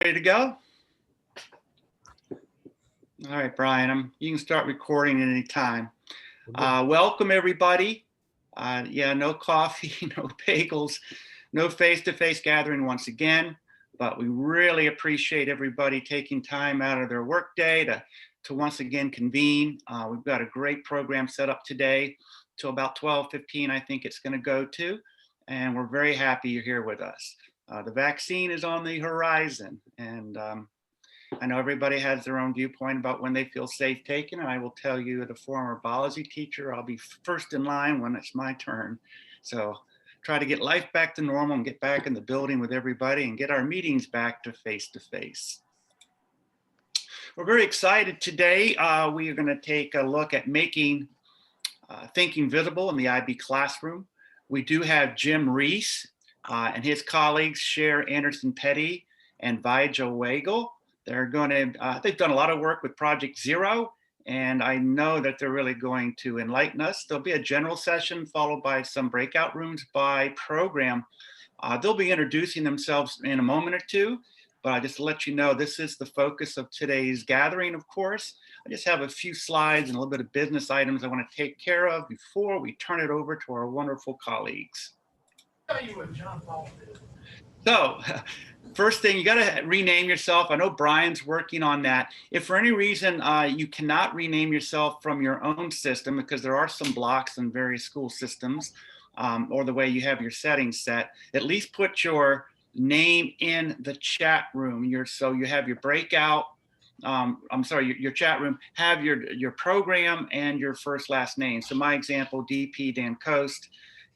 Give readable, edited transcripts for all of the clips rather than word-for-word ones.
Ready to go? All right, Brian, you can start recording at any time. Welcome, everybody. Yeah, no coffee, no bagels, no face-to-face gathering once again, but we really appreciate everybody taking time out of their workday to once again convene. We've got a great program set up today till about 12:15, I think it's going to go to, and we're very happy you're here with us. The vaccine is on the horizon, and I know everybody has their own viewpoint about when they feel safe taking, and I will tell you, as a former biology teacher, I'll be first in line when it's my turn. So try to get life back to normal and get back in the building with everybody and get our meetings back to face. We're very excited today. We are going to take a look at making thinking visible in the IB classroom. We do have Jim Reese and his colleagues, Sher, Anderson-Petty, and Vaija Wagle. They're going to, they've done a lot of work with Project Zero, and I know that they're really going to enlighten us. There'll be a general session followed by some breakout rooms by program. They'll be introducing themselves in a moment or two, but just to let you know, this is the focus of today's gathering, of course. I just have a few slides and a little bit of business items I want to take care of before we turn it over to our wonderful colleagues. So, first thing, you got to rename yourself. I know Brian's working on that. If for any reason you cannot rename yourself from your own system, because there are some blocks in various school systems, or the way you have your settings set, at least put your name in the chat room. So you have your breakout, your chat room, have your program and your first last name. So my example, DP Dan Coast.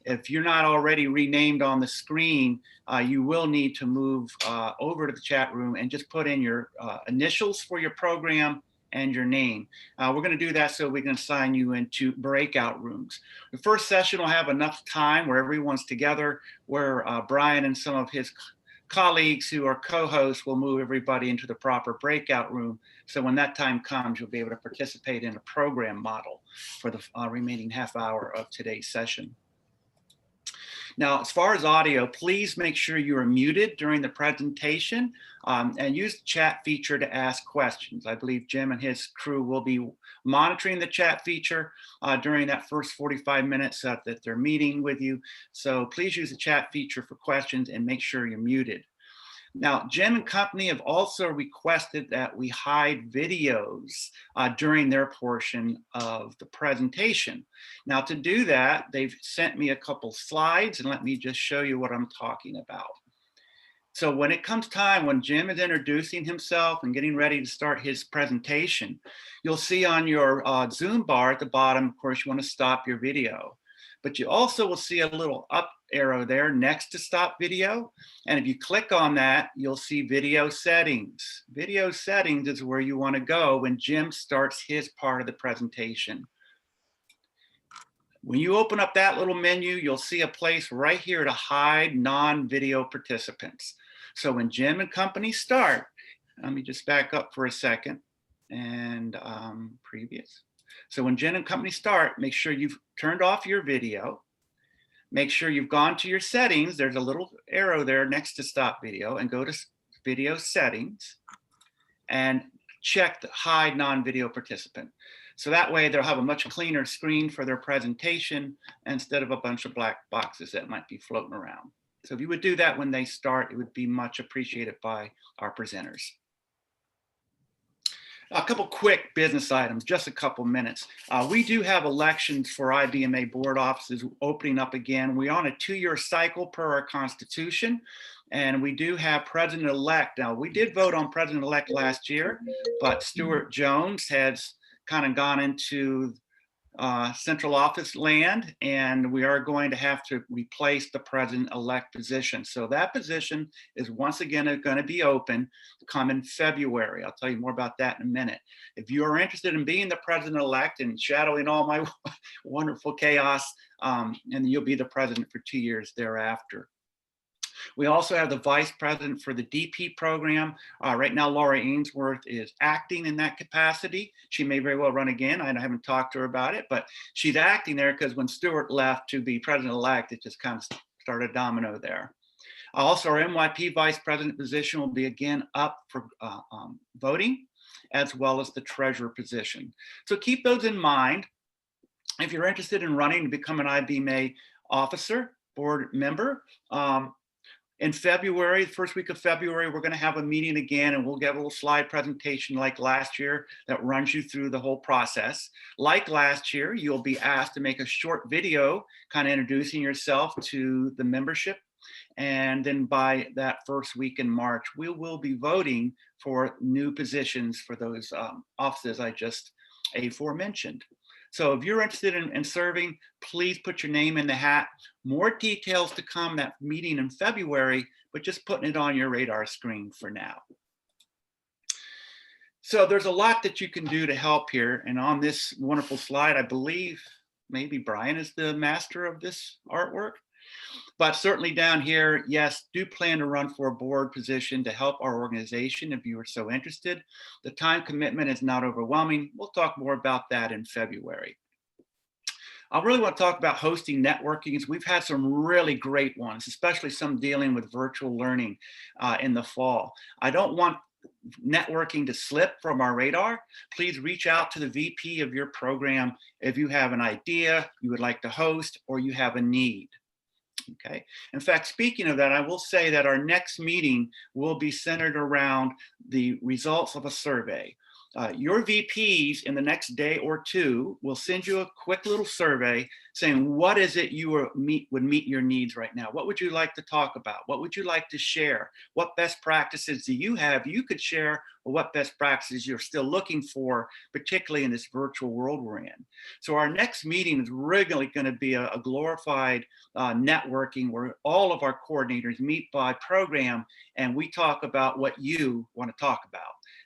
If you're not already renamed on the screen, you will need to move over to the chat room and just put in your initials for your program and your name. We're going to do that so we can assign you into breakout rooms. The first session will have enough time where everyone's together, where Brian and some of his colleagues who are co-hosts will move everybody into the proper breakout room. So when that time comes, you'll be able to participate in a program model for the remaining half hour of today's session. Now, as far as audio, please make sure you are muted during the presentation and use the chat feature to ask questions. I believe Jim and his crew will be monitoring the chat feature during that first 45 minutes that they're meeting with you. So please use the chat feature for questions and make sure you're muted. Now, Jim and company have also requested that we hide videos during their portion of the presentation. Now, to do that, they've sent me a couple slides, and let me just show you what I'm talking about. So when it comes time, when Jim is introducing himself and getting ready to start his presentation, you'll see on your Zoom bar at the bottom, of course, you want to stop your video. But you also will see a little up arrow there next to stop video. And if you click on that, you'll see video settings. Video settings is where you want to go when Jim starts his part of the presentation. When you open up that little menu, you'll see a place right here to hide non-video participants. So when Jim and company start, let me just back up for a second and previous. So when Jim and company start, make sure you've turned off your video. Make sure you've gone to your settings. There's a little arrow there next to stop video, and go to video settings and check the hide non-video participant. So that way they'll have a much cleaner screen for their presentation instead of a bunch of black boxes that might be floating around. So if you would do that when they start, it would be much appreciated by our presenters. A couple quick business items, just a couple minutes. We do have elections for IBMA board offices opening up again. We're on a 2-year cycle per our Constitution, and we do have president-elect. Now, we did vote on president-elect last year, but Stuart Jones has kind of gone into central office land, and we are going to have to replace the president-elect position. So that position is once again going to be open come in February. I'll tell you more about that in a minute. If you are interested in being the president-elect and shadowing all my wonderful chaos, and you'll be the president for 2 years thereafter. We also have the vice president for the DP program. Right now, Laura Ainsworth is acting in that capacity. She may very well run again. I haven't talked to her about it, but she's acting there because when Stuart left to be president-elect, it just kind of started a domino there. Also, our MYP Vice President position will be again up for voting, as well as the treasurer position. So keep those in mind. If you're interested in running to become an IBMA officer, board member, in February, the first week of February, we're going to have a meeting again, and we'll get a little slide presentation like last year that runs you through the whole process. Like last year, you'll be asked to make a short video kind of introducing yourself to the membership. And then by that first week in March, we will be voting for new positions for those offices I just aforementioned. So if you're interested in serving, please put your name in the hat. More details to come that meeting in February, but just putting it on your radar screen for now. So there's a lot that you can do to help here. And on this wonderful slide, I believe maybe Brian is the master of this artwork. But certainly down here, yes, do plan to run for a board position to help our organization if you are so interested. The time commitment is not overwhelming. We'll talk more about that in February. I really want to talk about hosting networkings. We've had some really great ones, especially some dealing with virtual learning in the fall. I don't want networking to slip from our radar. Please reach out to the VP of your program if you have an idea you would like to host or you have a need. Okay. In fact, speaking of that, I will say that our next meeting will be centered around the results of a survey. Your VPs in the next day or two will send you a quick little survey saying, what is it you would meet your needs right now? What would you like to talk about? What would you like to share? What best practices do you have you could share, or what best practices you're still looking for, particularly in this virtual world we're in? So our next meeting is really going to be a glorified networking where all of our coordinators meet by program and we talk about what you want to talk about.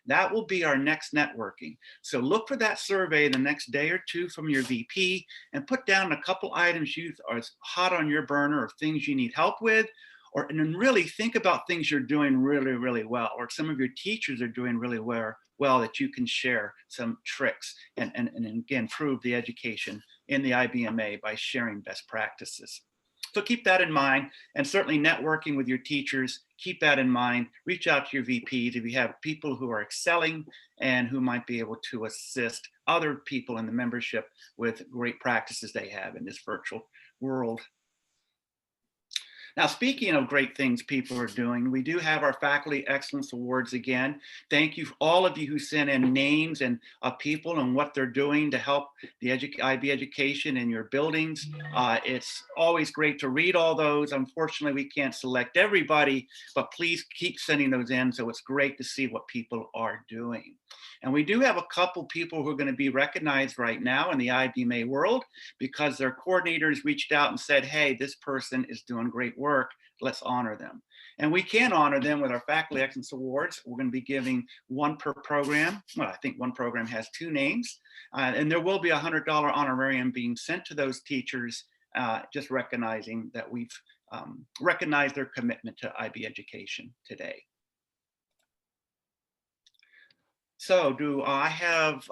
That will be our next networking. So look for that survey the next day or two from your VP and put down a couple items you are hot on your burner or things you need help with, and then really think about things you're doing really, really well, or some of your teachers are doing really well that you can share some tricks and again, improve the education in the IBMA by sharing best practices. So keep that in mind, and certainly networking with your teachers, keep that in mind. Reach out to your VPs if you have people who are excelling and who might be able to assist other people in the membership with great practices they have in this virtual world. Now, speaking of great things people are doing, we do have our Faculty Excellence Awards again. Thank you, all of you who sent in names and people and what they're doing to help the IB education in your buildings. It's always great to read all those. Unfortunately, we can't select everybody, but please keep sending those in. So it's great to see what people are doing. And we do have a couple people who are going to be recognized right now in the IBMA world because their coordinators reached out and said, hey, this person is doing great work. Let's honor them. And we can honor them with our Faculty Excellence Awards. We're going to be giving one per program. Well, I think one program has two names. And there will be a $100 honorarium being sent to those teachers, just recognizing that we've recognized their commitment to IB education today. So do I have,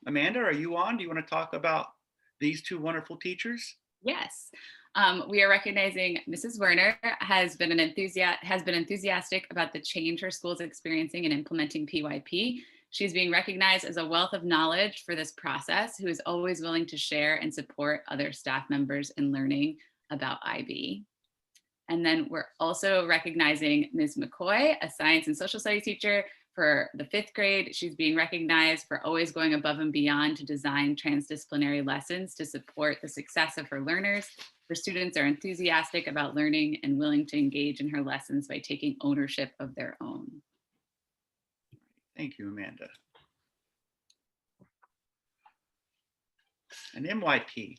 Amanda, are you on? Do you want to talk about these two wonderful teachers? Yes. We are recognizing Mrs. Werner has been enthusiastic about the change her school is experiencing in implementing PYP. She's being recognized as a wealth of knowledge for this process, who is always willing to share and support other staff members in learning about IB. And then we're also recognizing Ms. McCoy, a science and social studies teacher for the 5th grade. She's being recognized for always going above and beyond to design transdisciplinary lessons to support the success of her learners. Her students are enthusiastic about learning and willing to engage in her lessons by taking ownership of their own. Thank you, Amanda. And MYP.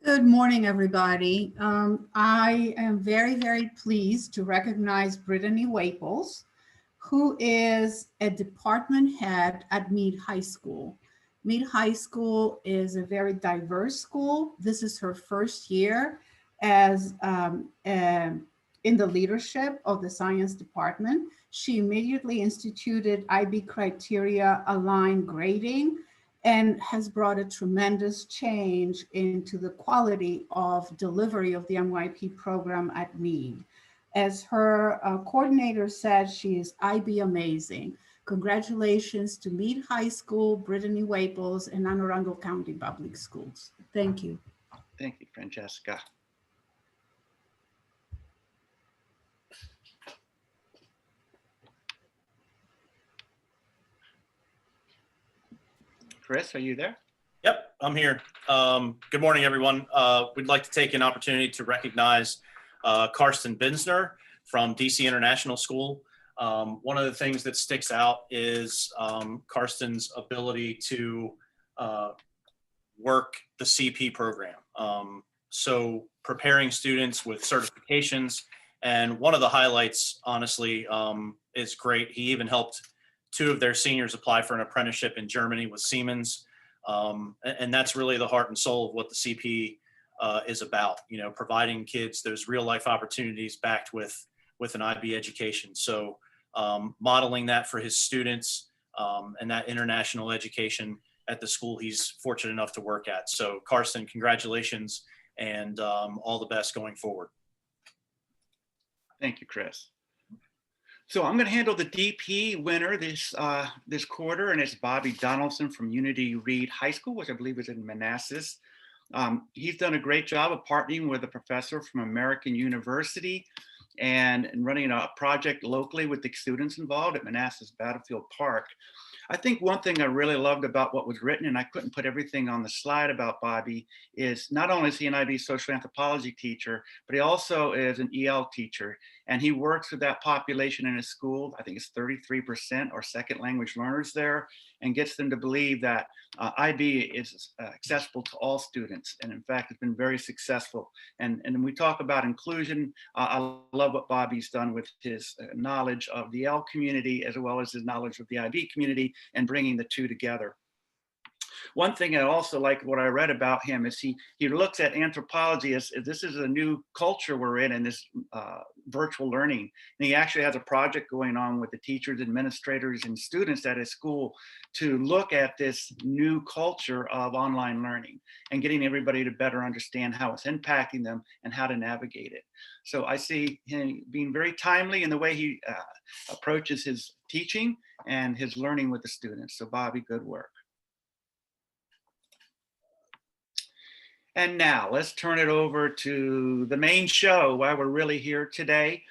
Good morning, everybody. I am very, very pleased to recognize Brittany Waples, who is a department head at Meade High School. Meade High School is a very diverse school. This is her first year as in the leadership of the science department. She immediately instituted IB criteria aligned grading and has brought a tremendous change into the quality of delivery of the MYP program at Meade. As her coordinator said, she is IB amazing. Congratulations to Meade High School, Brittany Waples, and Anne Arundel County Public Schools. Thank you. Thank you, Francesca. Chris, are you there? Yep, I'm here. Good morning, everyone. We'd like to take an opportunity to recognize Karsten Binsner from DC International School. One of the things that sticks out is Karsten's ability to work the CP program. So preparing students with certifications, and one of the highlights, honestly, is great. He even helped 2 of their seniors apply for an apprenticeship in Germany with Siemens. And that's really the heart and soul of what the CP is about, you know, providing kids those real life opportunities backed with an IB education. So modeling that for his students and that international education at the school he's fortunate enough to work at. So Karsten, congratulations and all the best going forward. Thank you, Chris. So I'm going to handle the DP winner this quarter, and it's Bobby Donaldson from Unity Reed High School, which I believe is in Manassas. He's done a great job of partnering with a professor from American University and running a project locally with the students involved at Manassas Battlefield Park. I think one thing I really loved about what was written, and I couldn't put everything on the slide about Bobby, is not only is he an IB social anthropology teacher, but he also is an EL teacher. And he works with that population in his school. I think it's 33% are second language learners there, and gets them to believe that IB is accessible to all students. And in fact, it's been very successful. And when we talk about inclusion, I love what Bobby's done with his knowledge of the L community, as well as his knowledge of the IB community, and bringing the 2 together. One thing I also like what I read about him is he looks at anthropology as this is a new culture we're in this virtual learning. And he actually has a project going on with the teachers, administrators, and students at his school to look at this new culture of online learning and getting everybody to better understand how it's impacting them and how to navigate it. So I see him being very timely in the way he approaches his teaching and his learning with the students. So Bobby, good work. And now let's turn it over to the main show, why we're really here today.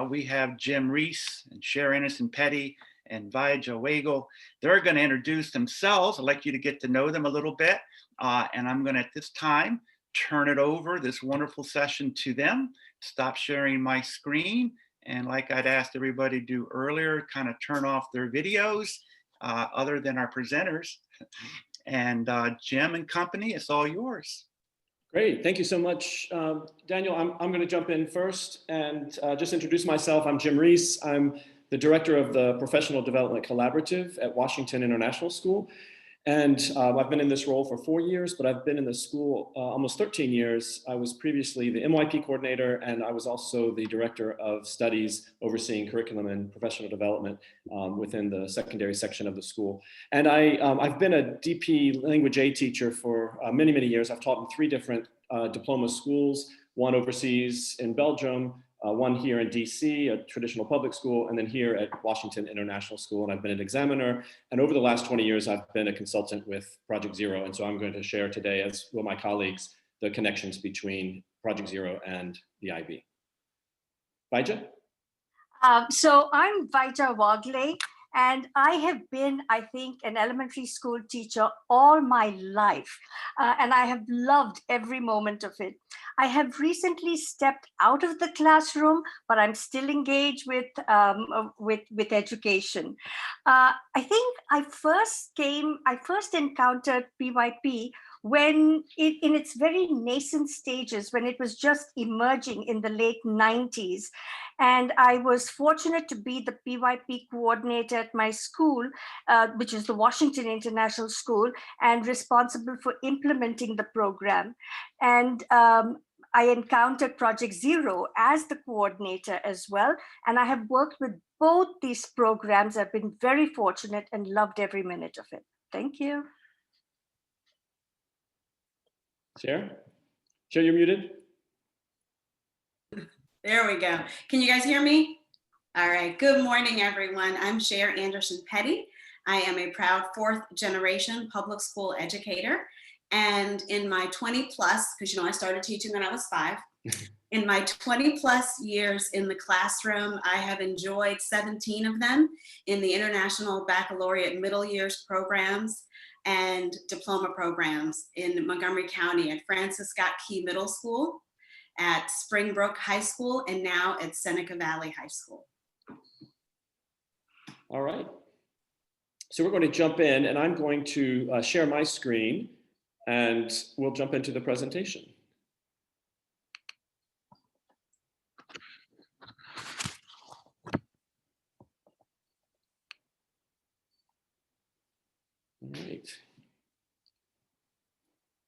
We have Jim Reese and Sher Petty and Vaija Wagle. They're going to introduce themselves. I'd like you to get to know them a little bit. And I'm going to, at this time, turn it over, this wonderful session, to them. Stop sharing my screen. And like I'd asked everybody to do earlier, kind of turn off their videos other than our presenters. And Jim and company, it's all yours. Great, thank you so much, Daniel. I'm going to jump in first and just introduce myself. I'm Jim Reese. I'm the director of the Professional Development Collaborative at Washington International School. And I've been in this role for 4 years, but I've been in the school almost 13 years. I was previously the MYP coordinator, and I was also the director of studies overseeing curriculum and professional development within the secondary section of the school. And I've been a DP Language A teacher for many, many years. I've taught in 3 different diploma schools, one overseas in Belgium, one here in DC, a traditional public school, and then here at Washington International School. And I've been an examiner. And over the last 20 years, I've been a consultant with Project Zero. And so I'm going to share today, as will my colleagues, the connections between Project Zero and the IB. Vaija? So I'm Vaija Wagle, and I have been, I think, an elementary school teacher all my life, and I have loved every moment of it. I have recently stepped out of the classroom, but I'm still engaged with education. I think I first encountered PYP when in its very nascent stages, when it was just emerging in the late 90s. And I was fortunate to be the PYP coordinator at my school, which is the Washington International School, and responsible for implementing the program. And I encountered Project Zero as the coordinator as well. And I have worked with both these programs. I've been very fortunate and loved every minute of it. Thank you. Sher? Sher, you're muted. There we go. Can you guys hear me? All right. Good morning, everyone. I'm Sher Anderson Petty. I am a proud fourth generation public school educator. And in my 20 plus, because I started teaching when I was 5, in my 20 plus years in the classroom, I have enjoyed 17 of them in the International Baccalaureate Middle Years programs and diploma programs in Montgomery County at Francis Scott Key Middle School, at Springbrook High School, and now at Seneca Valley High School. All right. So we're going to jump in, and I'm going to share my screen, and we'll jump into the presentation. All right.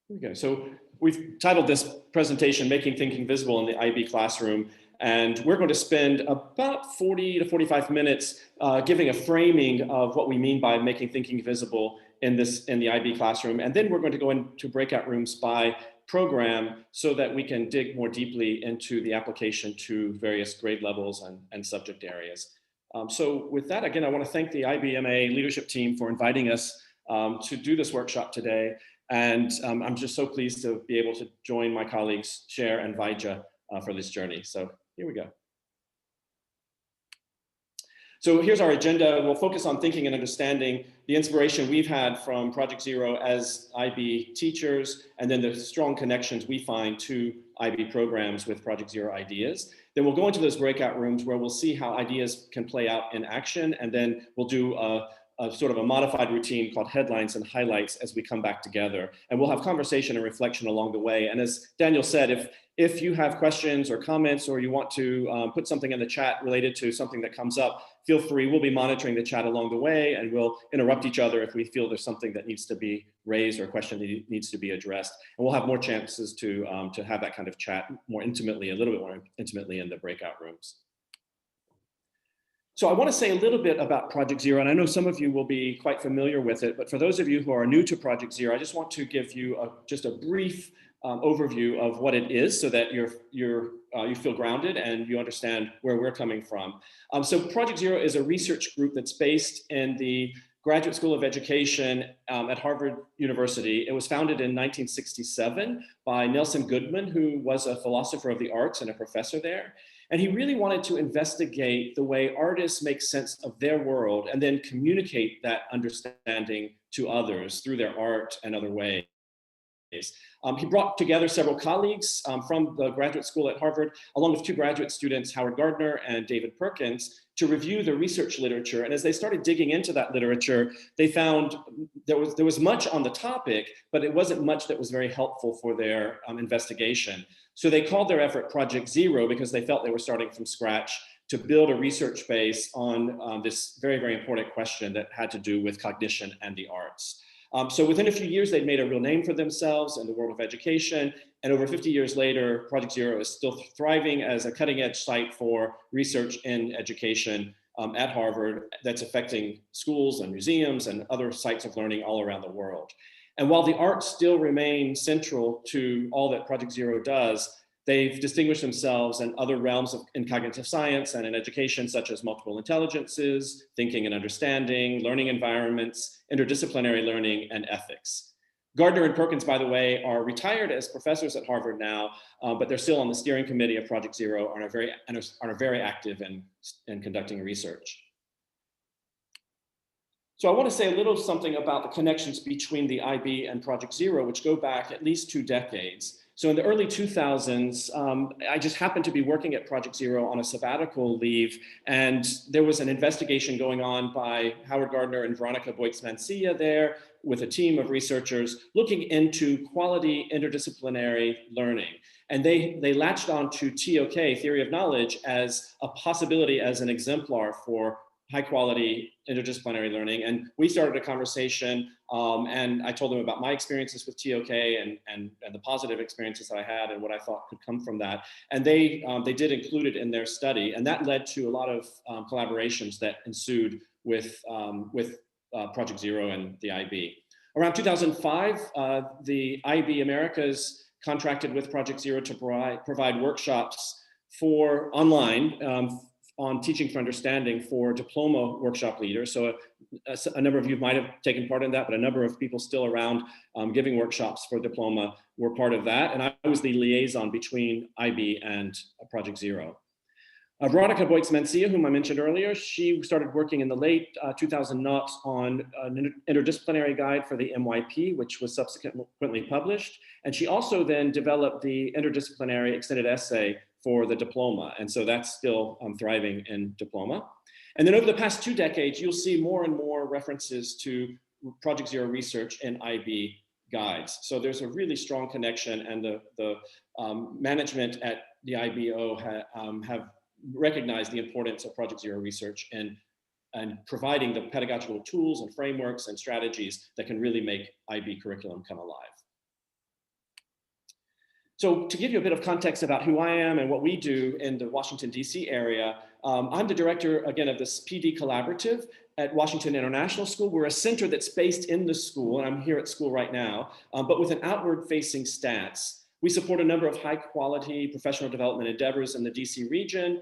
Here we go. So we've titled this presentation, Making Thinking Visible in the IB Classroom, and we're going to spend about 40 to 45 minutes giving a framing of what we mean by making thinking visible in the IB classroom. And then we're going to go into breakout rooms by program so that we can dig more deeply into the application to various grade levels and subject areas. So with that, again, I want to thank the IBMA leadership team for inviting us to do this workshop today. And I'm just so pleased to be able to join my colleagues, Sher and Vaija, for this journey. So here we go. So here's our agenda. We'll focus on thinking and understanding the inspiration we've had from Project Zero as IB teachers, and then the strong connections we find to IB programs with Project Zero ideas. Then we'll go into those breakout rooms where we'll see how ideas can play out in action, and then we'll do a sort of a modified routine called headlines and highlights as we come back together. And we'll have conversation and reflection along the way. And as Daniel said, if you have questions or comments, or you want to put something in the chat related to something that comes up, feel free. We'll be monitoring the chat along the way, and we'll interrupt each other if we feel there's something that needs to be raised or a question that needs to be addressed. And we'll have more chances to have that kind of chat more intimately, a little bit more intimately in the breakout rooms. So I want to say a little bit about Project Zero, and I know some of you will be quite familiar with it, but for those of you who are new to Project Zero, I just want to give you just a brief overview of what it is so that you feel grounded and you understand where we're coming from. So Project Zero is a research group that's based in the Graduate School of Education at Harvard University. It was founded in 1967 by Nelson Goodman, who was a philosopher of the arts and a professor there. And he really wanted to investigate the way artists make sense of their world and then communicate that understanding to others through their art and other ways. He brought together several colleagues from the graduate school at Harvard, along with 2 graduate students, Howard Gardner and David Perkins, to review the research literature. And as they started digging into that literature, they found there was much on the topic, but it wasn't much that was very helpful for their investigation. So they called their effort Project Zero because they felt they were starting from scratch to build a research base on this very, very important question that had to do with cognition and the arts. So within a few years, they'd made a real name for themselves in the world of education. And over 50 years later, Project Zero is still thriving as a cutting edge site for research in education at Harvard that's affecting schools and museums and other sites of learning all around the world. And while the arts still remain central to all that Project Zero does, they've distinguished themselves in other realms in cognitive science and in education, such as multiple intelligences, thinking and understanding, learning environments, interdisciplinary learning, and ethics. Gardner and Perkins, by the way, are retired as professors at Harvard now, but they're still on the steering committee of Project Zero and are very active in conducting research. So I want to say a little something about the connections between the IB and Project Zero, which go back at least 2 decades. So in the early 2000s, I just happened to be working at Project Zero on a sabbatical leave, and there was an investigation going on by Howard Gardner and Veronica Boix-Mancilla there with a team of researchers looking into quality interdisciplinary learning. And they latched on to TOK, theory of knowledge, as a possibility as an exemplar for high quality interdisciplinary learning. And we started a conversation and I told them about my experiences with TOK and the positive experiences that I had and what I thought could come from that. And they did include it in their study. And that led to a lot of collaborations that ensued with Project Zero and the IB. Around 2005, the IB Americas contracted with Project Zero to provide workshops for online on teaching for understanding for diploma workshop leaders. So a number of you might have taken part in that, but a number of people still around giving workshops for diploma were part of that. And I was the liaison between IB and Project Zero. Veronica Boyks-Mencia, whom I mentioned earlier, she started working in the late 2000 noughts on an interdisciplinary guide for the MYP, which was subsequently published. And she also then developed the interdisciplinary extended essay for the diploma. And so that's still thriving in diploma. And then over the past 2 decades, you'll see more and more references to Project Zero research in IB guides. So there's a really strong connection, and the management at the IBO have recognized the importance of Project Zero research and providing the pedagogical tools and frameworks and strategies that can really make IB curriculum come alive. So to give you a bit of context about who I am and what we do in the Washington, DC area, I'm the director, again, of this PD collaborative at Washington International School. We're a center that's based in the school, and I'm here at school right now, but with an outward-facing stance. We support a number of high-quality professional development endeavors in the DC region.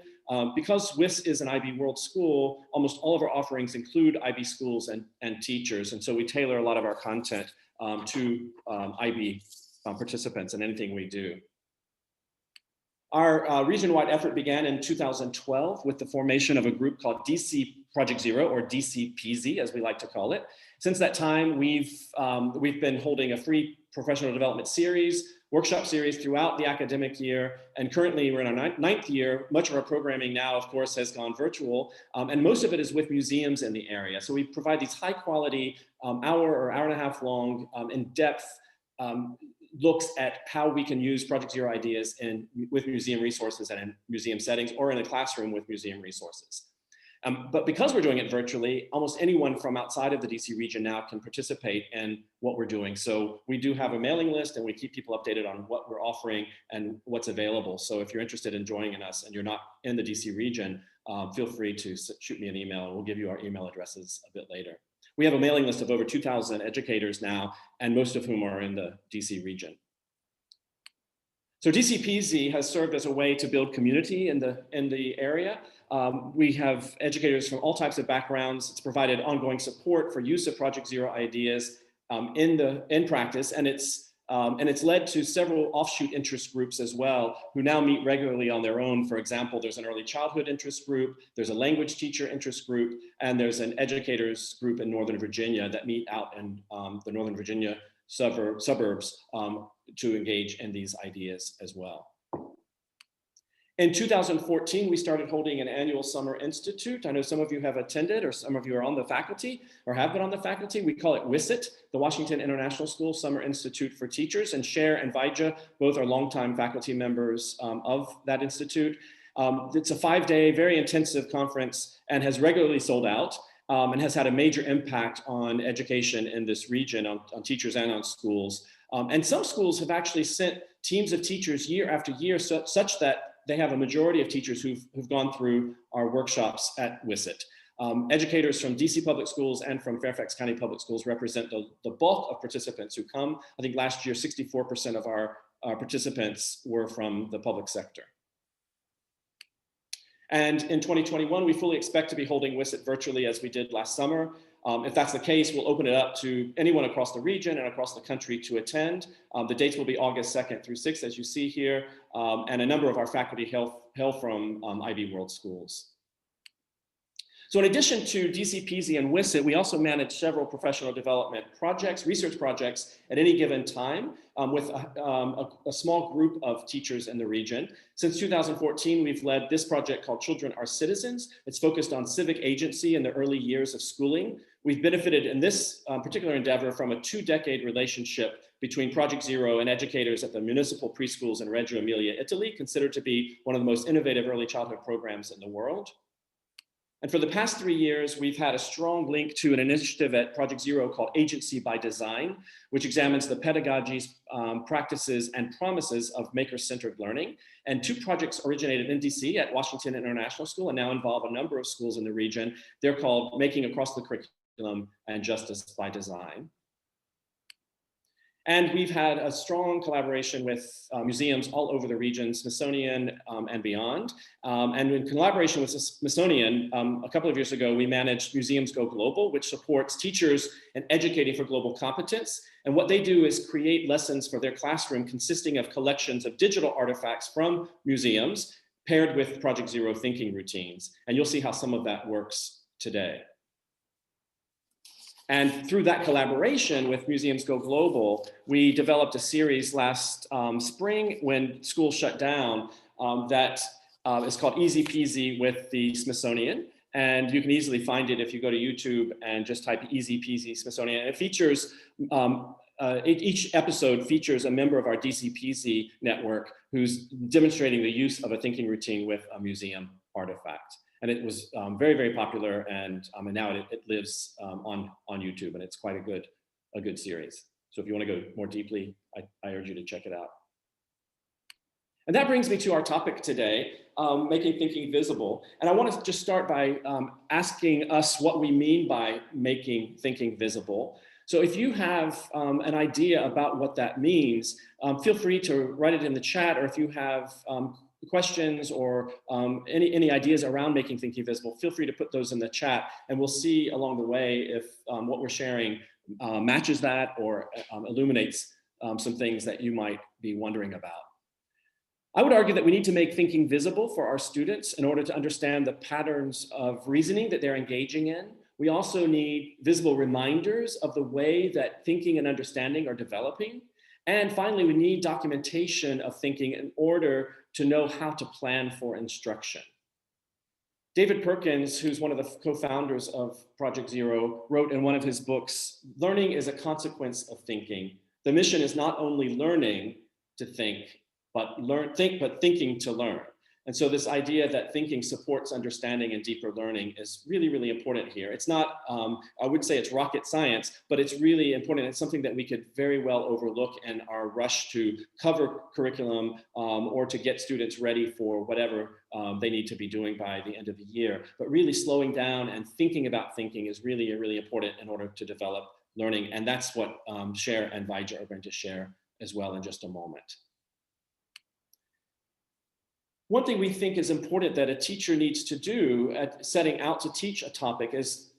Because WIS is an IB World School, almost all of our offerings include IB schools and teachers, and so we tailor a lot of our content to IB participants in anything we do. Our region-wide effort began in 2012 with the formation of a group called DC Project Zero, or DCPZ, as we like to call it. Since that time, we've been holding a free professional development series, workshop series throughout the academic year, and currently we're in our 9th year. Much of our programming now, of course, has gone virtual, and most of it is with museums in the area. So we provide these high-quality, hour or hour-and-a-half long, in-depth looks at how we can use Project Zero ideas with museum resources and in museum settings, or in a classroom with museum resources. But because we're doing it virtually, almost anyone from outside of the DC region now can participate in what we're doing. So we do have a mailing list, and we keep people updated on what we're offering and what's available. So if you're interested in joining us and you're not in the DC region, feel free to shoot me an email, and we'll give you our email addresses a bit later. We have a mailing list of over 2,000 educators now, and most of whom are in the DC region. So DCPZ has served as a way to build community in the area. We have educators from all types of backgrounds. It's provided ongoing support for use of Project Zero ideas in practice, and it's led to several offshoot interest groups as well, who now meet regularly on their own. For example, there's an early childhood interest group, there's a language teacher interest group, and there's an educators group in Northern Virginia that meet out in the Northern Virginia suburbs to engage in these ideas as well. In 2014, we started holding an annual summer institute. I know some of you have attended, or some of you are on the faculty or have been on the faculty. We call it WISIT, the Washington International School Summer Institute for Teachers, and Sher and Vaija both are longtime faculty members of that institute. It's a 5-day, very intensive conference and has regularly sold out, and has had a major impact on education in this region, on teachers and on schools. And some schools have actually sent teams of teachers year after year, such that they have a majority of teachers who've gone through our workshops at WISIT. Educators from DC Public Schools and from Fairfax County Public Schools represent the bulk of participants who come. I think last year, 64% of our participants were from the public sector. And in 2021, we fully expect to be holding WISIT virtually as we did last summer. If that's the case, we'll open it up to anyone across the region and across the country to attend. The dates will be August 2nd through 6th, as you see here, and a number of our faculty hail from IB World Schools. So in addition to DCPZ and WISIT, we also manage several professional development projects, research projects at any given time with a small group of teachers in the region. Since 2014, we've led this project called Children Are Citizens. It's focused on civic agency in the early years of schooling. We've benefited in this particular endeavor from a 2-decade relationship between Project Zero and educators at the municipal preschools in Reggio Emilia, Italy, considered to be one of the most innovative early childhood programs in the world. And for the past 3 years, we've had a strong link to an initiative at Project Zero called Agency by Design, which examines the pedagogies, practices, and promises of maker-centered learning. And 2 projects originated in DC at Washington International School and now involve a number of schools in the region. They're called Making Across the Curriculum and Justice by Design. And we've had a strong collaboration with museums all over the region, Smithsonian and beyond. And in collaboration with the Smithsonian, a couple of years ago, we managed Museums Go Global, which supports teachers in educating for global competence. And what they do is create lessons for their classroom consisting of collections of digital artifacts from museums paired with Project Zero thinking routines. And you'll see how some of that works today. And through that collaboration with Museums Go Global, we developed a series last spring when schools shut down that is called Easy Peasy with the Smithsonian. And you can easily find it if you go to YouTube and just type Easy Peasy Smithsonian. And it features, each episode features a member of our DCPZ network who's demonstrating the use of a thinking routine with a museum artifact. And it was very, very popular, and now it lives on YouTube, and it's quite a good series. So if you want to go more deeply, I urge you to check it out. And that brings me to our topic today, making thinking visible. And I want to just start by asking us what we mean by making thinking visible. So if you have an idea about what that means, feel free to write it in the chat, or if you have questions or any ideas around making thinking visible, feel free to put those in the chat, and we'll see along the way if what we're sharing matches that or illuminates some things that you might be wondering about. I would argue that we need to make thinking visible for our students in order to understand the patterns of reasoning that they're engaging in. We also need visible reminders of the way that thinking and understanding are developing. And finally, we need documentation of thinking in order to know how to plan for instruction. David Perkins, who's one of the co-founders of Project Zero, wrote in one of his books, "Learning is a consequence of thinking. The mission is not only learning to think, but thinking to learn." And so this idea that thinking supports understanding and deeper learning is really, really important here. It's not, I would say it's rocket science, but it's really important. It's something that we could very well overlook in our rush to cover curriculum or to get students ready for whatever they need to be doing by the end of the year. But really slowing down and thinking about thinking is really, really important in order to develop learning. And that's what Sher and Vaija are going to share as well in just a moment. One thing we think is important that a teacher needs to do at setting out to teach a topic is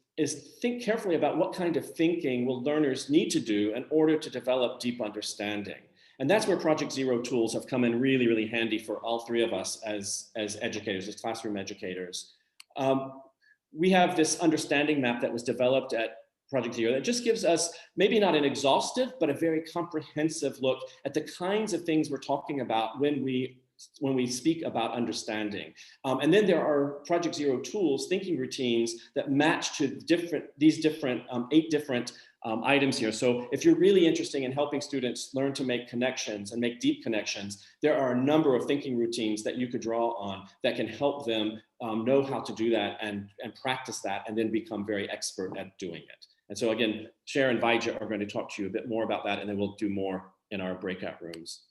think carefully about what kind of thinking will learners need to do in order to develop deep understanding. And that's where Project Zero tools have come in really, really handy for all three of us as educators, as classroom educators. We have this understanding map that was developed at Project Zero that just gives us maybe not an exhaustive, but a very comprehensive look at the kinds of things we're talking about when we speak about understanding. And then there are Project Zero tools, thinking routines that match to these 8 different items here. So if you're really interested in helping students learn to make connections and make deep connections, there are a number of thinking routines that you could draw on that can help them know how to do that and practice that and then become very expert at doing it. And so again, Sher and Vaija are going to talk to you a bit more about that, and then we'll do more in our breakout rooms.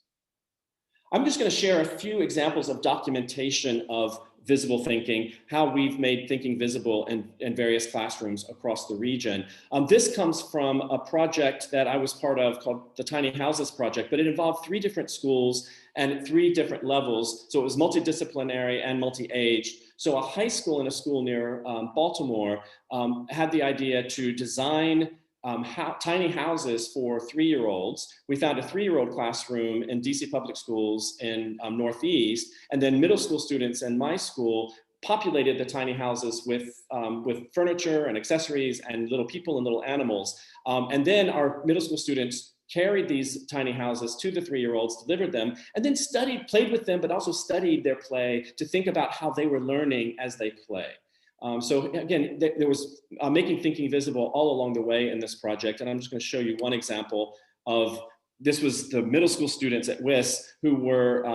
I'm just going to share a few examples of documentation of visible thinking, how we've made thinking visible in various classrooms across the region. This comes from a project that I was part of called the Tiny Houses Project, but it involved 3 different schools and 3 different levels. So it was multidisciplinary and multi-aged. So a high school and a school near Baltimore had the idea to design tiny houses for 3-year-olds. We found a 3-year-old classroom in DC public schools in Northeast, and then middle school students in my school populated the tiny houses with furniture and accessories and little people and little animals. And then our middle school students carried these tiny houses to the 3-year-olds, delivered them, and then played with them, but also studied their play to think about how they were learning as they play. So again, there was making thinking visible all along the way in this project. And I'm just going to show you one example of, this was the middle school students at WIS who were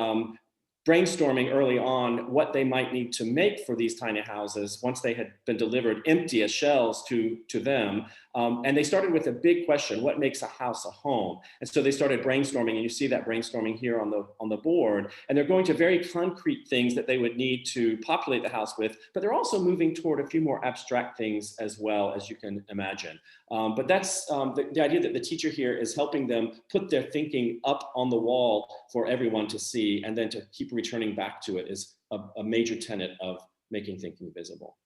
brainstorming early on what they might need to make for these tiny houses once they had been delivered empty as shells to them. And they started with a big question: what makes a house a home? And so they started brainstorming, and you see that brainstorming here on the board. And they're going to very concrete things that they would need to populate the house with, but they're also moving toward a few more abstract things as well, as you can imagine. But that's the idea that the teacher here is helping them put their thinking up on the wall for everyone to see, and then to keep returning back to it is a major tenet of making thinking visible.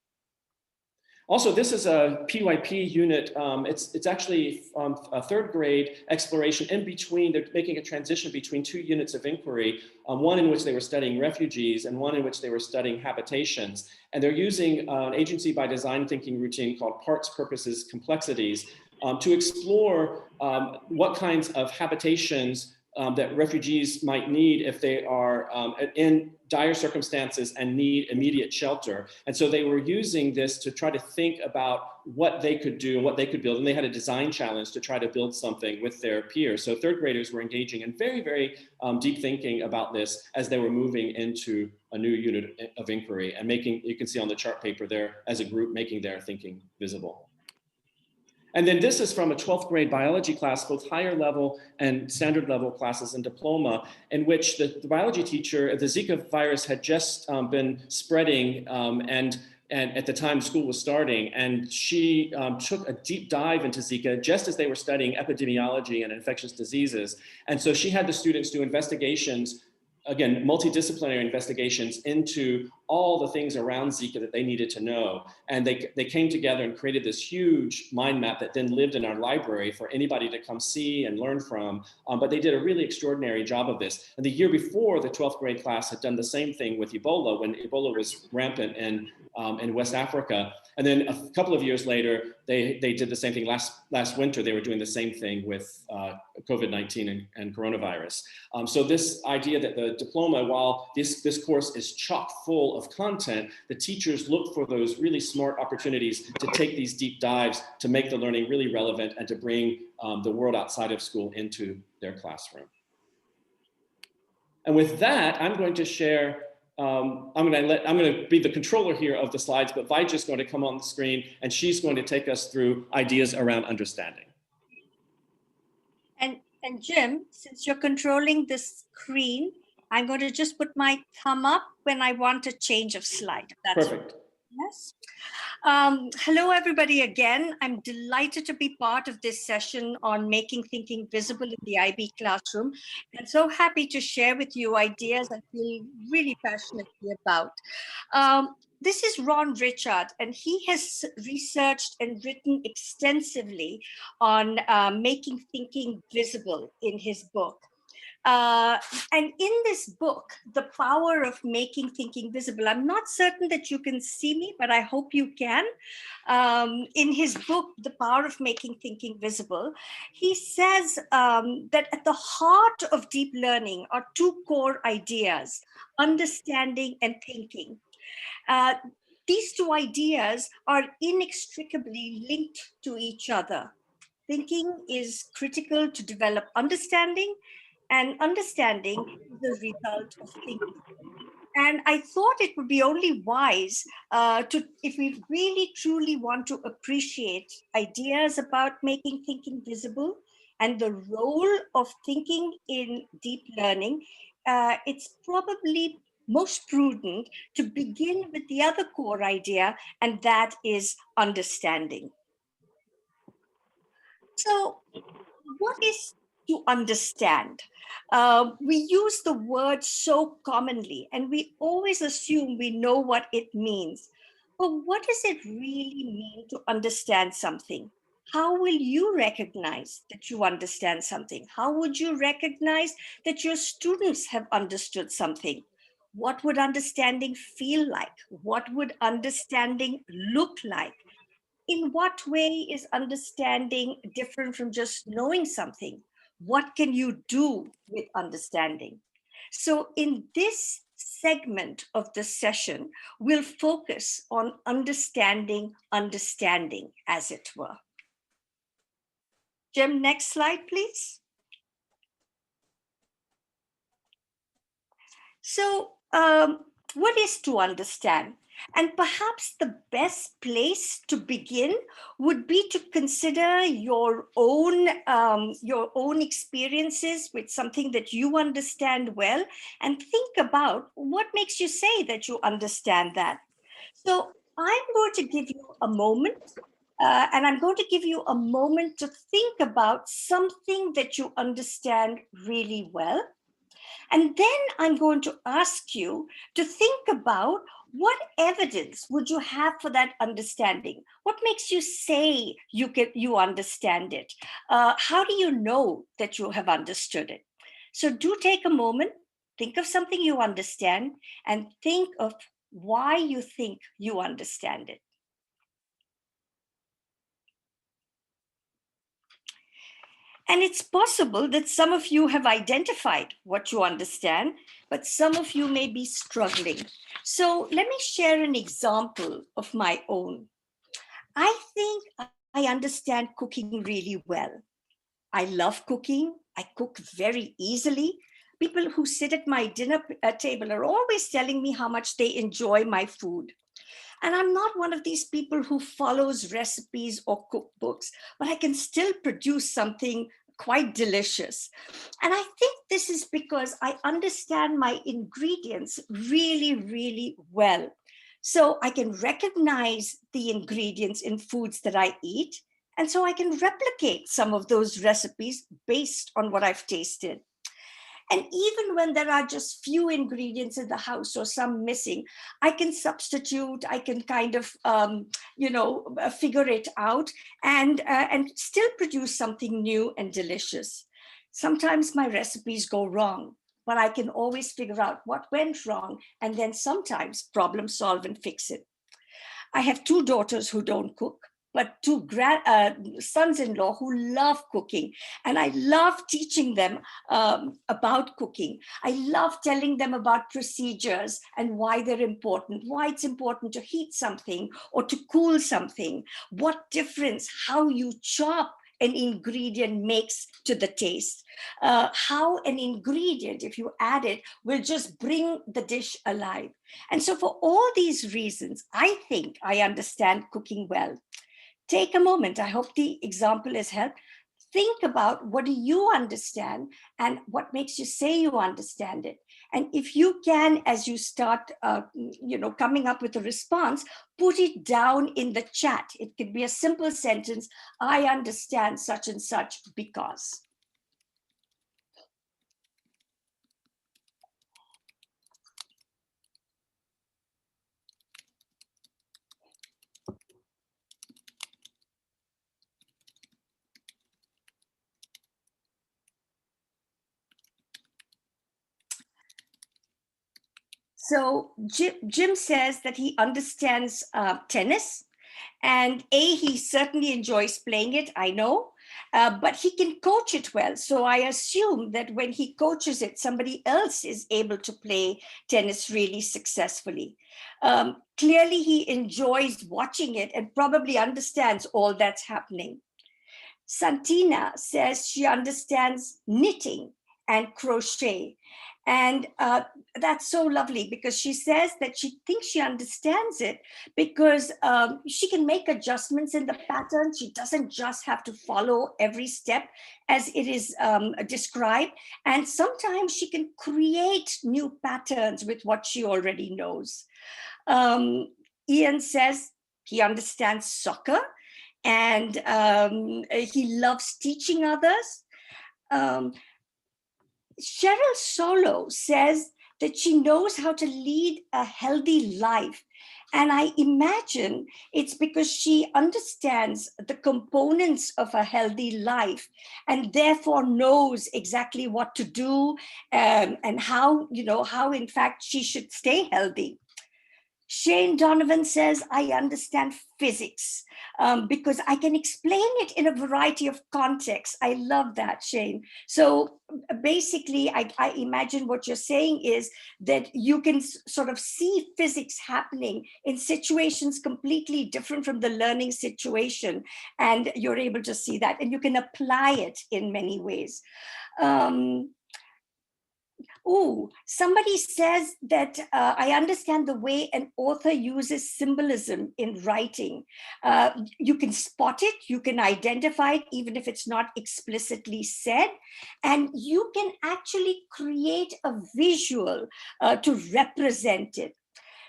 Also, this is a PYP unit. It's actually a third grade exploration in between. They're making a transition between two units of inquiry, one in which they were studying refugees and one in which they were studying habitations. And they're using an agency by design thinking routine called Parts, Purposes, Complexities to explore what kinds of habitations that refugees might need if they are in dire circumstances and need immediate shelter. And so they were using this to try to think about what they could do and what they could build. And they had a design challenge to try to build something with their peers. So third graders were engaging in very, very deep thinking about this as they were moving into a new unit of inquiry and making, you can see on the chart paper there, as a group, making their thinking visible. And then this is from a 12th grade biology class, both higher level and standard level classes in diploma, in which the biology teacher, the Zika virus had just been spreading and at the time school was starting, and she took a deep dive into Zika just as they were studying epidemiology and infectious diseases. And so she had the students do investigations, again, multidisciplinary investigations into all the things around Zika that they needed to know. And they came together and created this huge mind map that then lived in our library for anybody to come see and learn from. But they did a really extraordinary job of this. And the year before, the 12th grade class had done the same thing with Ebola, when Ebola was rampant in West Africa. And then a couple of years later, they did the same thing last winter. They were doing the same thing with COVID-19 and coronavirus. So this idea that the diploma, while this course is chock full of content, the teachers look for those really smart opportunities to take these deep dives to make the learning really relevant and to bring the world outside of school into their classroom. And with that, I'm going to share, I'm going to be the controller here of the slides, but Vaija is going to come on the screen and she's going to take us through ideas around understanding. And Jim, since you're controlling the screen, I'm going to just put my thumb up when I want a change of slide. That's perfect. Yes. Hello, everybody, again. I'm delighted to be part of this session on making thinking visible in the IB classroom, and so happy to share with you ideas I feel really passionately about. This is Ron Richard, and he has researched and written extensively on making thinking visible in his book. And in this book, The Power of Making Thinking Visible, I'm not certain that you can see me, but I hope you can. In his book, The Power of Making Thinking Visible, he says that at the heart of deep learning are two core ideas: understanding and thinking. These two ideas are inextricably linked to each other. Thinking is critical to develop understanding, and understanding is the result of thinking. And I thought it would be only wise if we really truly want to appreciate ideas about making thinking visible and the role of thinking in deep learning, it's probably most prudent to begin with the other core idea, and that is understanding. So, what is to understand? We use the word so commonly, and we always assume we know what it means. But what does it really mean to understand something? How will you recognize that you understand something? How would you recognize that your students have understood something? What would understanding feel like? What would understanding look like? In what way is understanding different from just knowing something? What can you do with understanding? So in this segment of the session, we'll focus on understanding, as it were. Jim, next slide, please. So, what is to understand? And perhaps the best place to begin would be to consider your own experiences with something that you understand well, and think about what makes you say that you understand that. So I'm going to give you a moment, and I'm going to give you a moment to think about something that you understand really well. And then I'm going to ask you to think about what evidence would you have for that understanding? What makes you say you understand it? How do you know that you have understood it? So do take a moment, think of something you understand, and think of why you think you understand it. And it's possible that some of you have identified what you understand, but some of you may be struggling. So let me share an example of my own. I think I understand cooking really well. I love cooking. I cook very easily. People who sit at my dinner table are always telling me how much they enjoy my food. And I'm not one of these people who follows recipes or cookbooks, but I can still produce something quite delicious. And I think this is because I understand my ingredients really, really well. So I can recognize the ingredients in foods that I eat. And so I can replicate some of those recipes based on what I've tasted. And even when there are just few ingredients in the house or some missing, I can substitute, I can kind of, figure it out and still produce something new and delicious. Sometimes my recipes go wrong, but I can always figure out what went wrong and then sometimes problem solve and fix it. I have two daughters who don't cook, but two sons-in-law who love cooking. And I love teaching them about cooking. I love telling them about procedures and why they're important, why it's important to heat something or to cool something, what difference, how you chop an ingredient makes to the taste, how an ingredient, if you add it, will just bring the dish alive. And so for all these reasons, I think I understand cooking well. Take a moment. I hope the example has helped. Think about what do you understand and what makes you say you understand it. And if you can, as you start, coming up with a response, put it down in the chat. It could be a simple sentence. I understand such and such because. So Jim says that he understands tennis, and he certainly enjoys playing it, I know, but he can coach it well. So I assume that when he coaches it, somebody else is able to play tennis really successfully. Clearly, he enjoys watching it and probably understands all that's happening. Santina says she understands knitting and crochet. And that's so lovely because she says that she thinks she understands it because she can make adjustments in the pattern. She doesn't just have to follow every step as it is described. And sometimes she can create new patterns with what she already knows. Ian says he understands soccer and he loves teaching others. Cheryl Solo says that she knows how to lead a healthy life. And I imagine it's because she understands the components of a healthy life and therefore knows exactly what to do and how in fact she should stay healthy. Shane Donovan says, I understand physics because I can explain it in a variety of contexts. I love that, Shane. So basically, I imagine what you're saying is that you can sort of see physics happening in situations completely different from the learning situation. And you're able to see that and you can apply it in many ways. Oh, somebody says that I understand the way an author uses symbolism in writing. You can spot it, you can identify it, even if it's not explicitly said, and you can actually create a visual to represent it.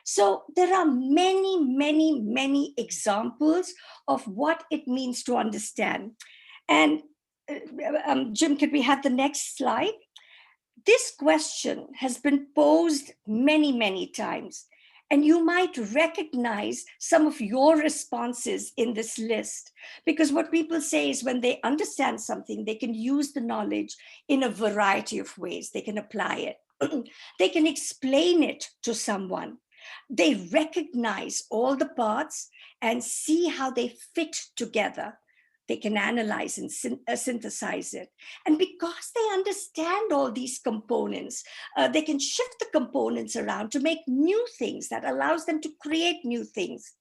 So there are many, many, many examples of what it means to understand. And Jim, can we have the next slide? This question has been posed many, many times, and you might recognize some of your responses in this list, because what people say is when they understand something, they can use the knowledge in a variety of ways. They can apply it. They can explain it to someone. They recognize all the parts and see how they fit together. They can analyze and synthesize it. And because they understand all these components, they can shift the components around to make new things that allows them to create new things.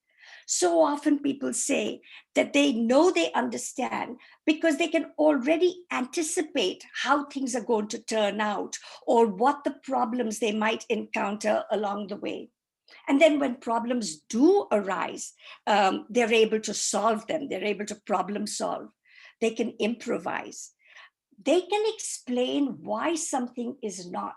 So often people say that they know they understand because they can already anticipate how things are going to turn out or what the problems they might encounter along the way. And then when problems do arise, they're able to solve them. They're able to problem solve. They can improvise. They can explain why something is not.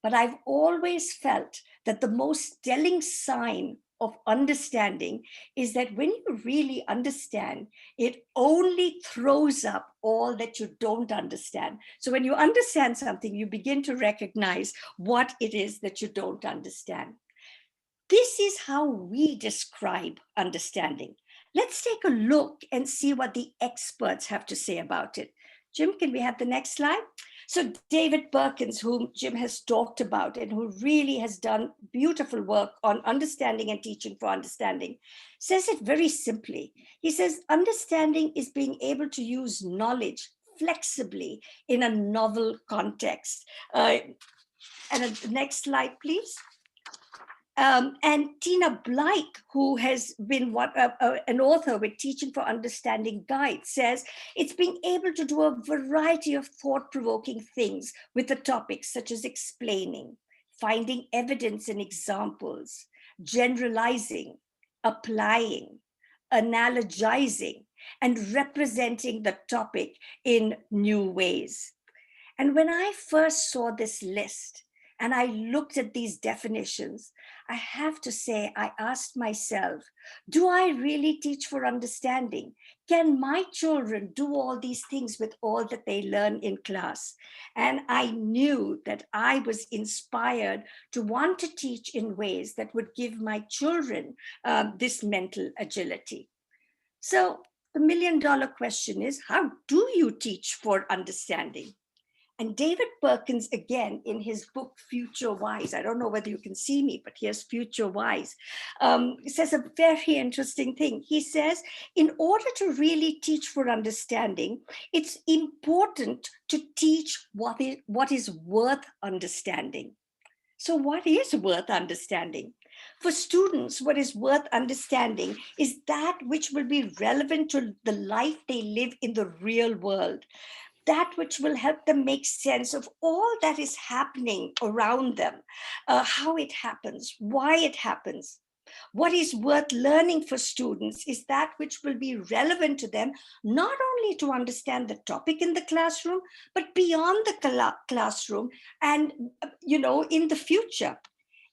But I've always felt that the most telling sign of understanding is that when you really understand, it only throws up all that you don't understand. So when you understand something, you begin to recognize what it is that you don't understand. This is how we describe understanding. Let's take a look and see what the experts have to say about it. Jim, can we have the next slide? So David Perkins, whom Jim has talked about and who really has done beautiful work on understanding and teaching for understanding, says it very simply. He says, understanding is being able to use knowledge flexibly in a novel context. And the next slide, please. And Tina Blyke, who has been an author with Teaching for Understanding Guide, says it's being able to do a variety of thought-provoking things with the topics such as explaining, finding evidence and examples, generalizing, applying, analogizing, and representing the topic in new ways. And when I first saw this list, and I looked at these definitions, I have to say, I asked myself, do I really teach for understanding? Can my children do all these things with all that they learn in class? And I knew that I was inspired to want to teach in ways that would give my children this mental agility. So the million-dollar question is, how do you teach for understanding? And David Perkins, again, in his book, Future Wise, I don't know whether you can see me, but here's Future Wise, says a very interesting thing. He says, in order to really teach for understanding, it's important to teach what is worth understanding. So what is worth understanding? For students, what is worth understanding is that which will be relevant to the life they live in the real world. That which will help them make sense of all that is happening around them, how it happens, why it happens. What is worth learning for students is that which will be relevant to them, not only to understand the topic in the classroom, but beyond the classroom and, in the future.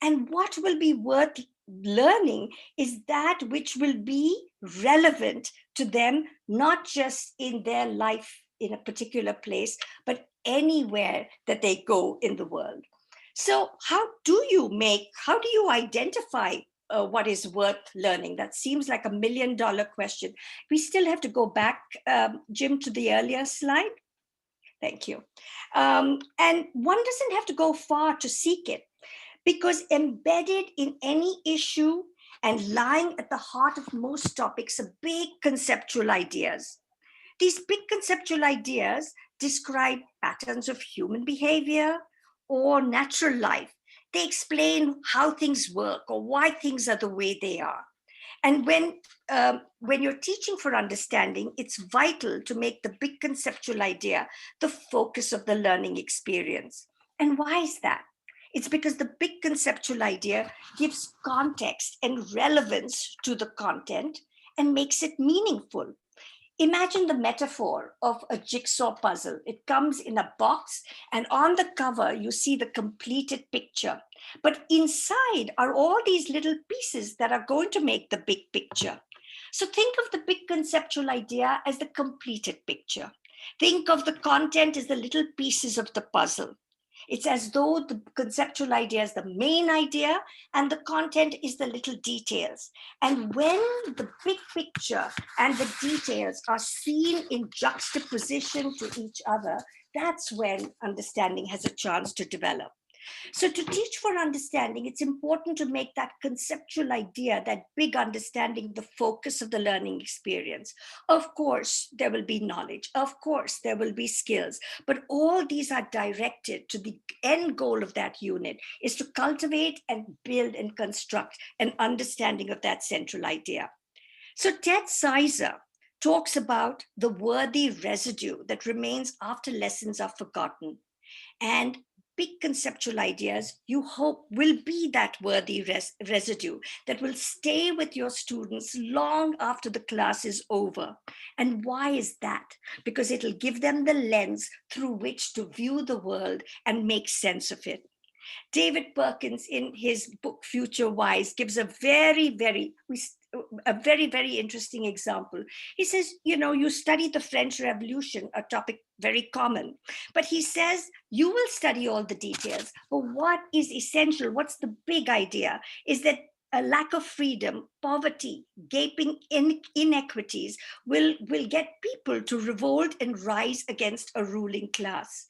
And what will be worth learning is that which will be relevant to them, not just in their life in a particular place, but anywhere that they go in the world. So how do you identify what is worth learning? That seems like $1 million question. We still have to go back, Jim, to the earlier slide. Thank you. And one doesn't have to go far to seek it, because embedded in any issue and lying at the heart of most topics are big conceptual ideas. These big conceptual ideas describe patterns of human behavior or natural life. They explain how things work or why things are the way they are. And when you're teaching for understanding, it's vital to make the big conceptual idea the focus of the learning experience. And why is that? It's because the big conceptual idea gives context and relevance to the content and makes it meaningful. Imagine the metaphor of a jigsaw puzzle. It comes in a box, and on the cover, you see the completed picture. But inside are all these little pieces that are going to make the big picture. So think of the big conceptual idea as the completed picture. Think of the content as the little pieces of the puzzle. It's as though the conceptual idea is the main idea and the content is the little details. And when the big picture and the details are seen in juxtaposition to each other, that's when understanding has a chance to develop. So to teach for understanding, it's important to make that conceptual idea, that big understanding, the focus of the learning experience. Of course, there will be knowledge. Of course, there will be skills. But all these are directed to the end goal of that unit is to cultivate and build and construct an understanding of that central idea. So Ted Sizer talks about the worthy residue that remains after lessons are forgotten. And big conceptual ideas, you hope, will be that worthy residue that will stay with your students long after the class is over. And why is that? Because it'll give them the lens through which to view the world and make sense of it. David Perkins, in his book Future Wise, gives a very, very interesting example. He says, you study the French Revolution, a topic very common, but he says, you will study all the details, but what is essential, what's the big idea, is that a lack of freedom, poverty, gaping inequities will get people to revolt and rise against a ruling class.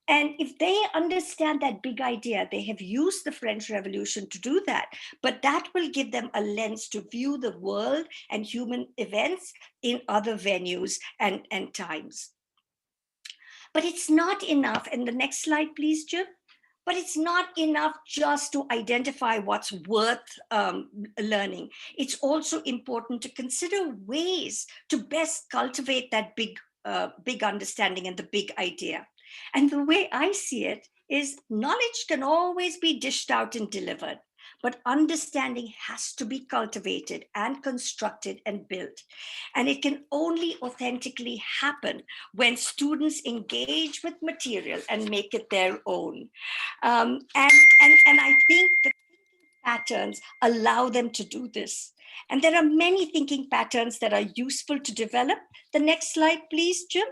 And if they understand that big idea, they have used the French Revolution to do that, but that will give them a lens to view the world and human events in other venues and times. But it's not enough. And the next slide, please, Jim. But it's not enough just to identify what's worth learning. It's also important to consider ways to best cultivate that big understanding and the big idea. And the way I see it is knowledge can always be dished out and delivered, but understanding has to be cultivated and constructed and built. And it can only authentically happen when students engage with material and make it their own. And I think the thinking patterns allow them to do this. And there are many thinking patterns that are useful to develop. The next slide, please, Jim.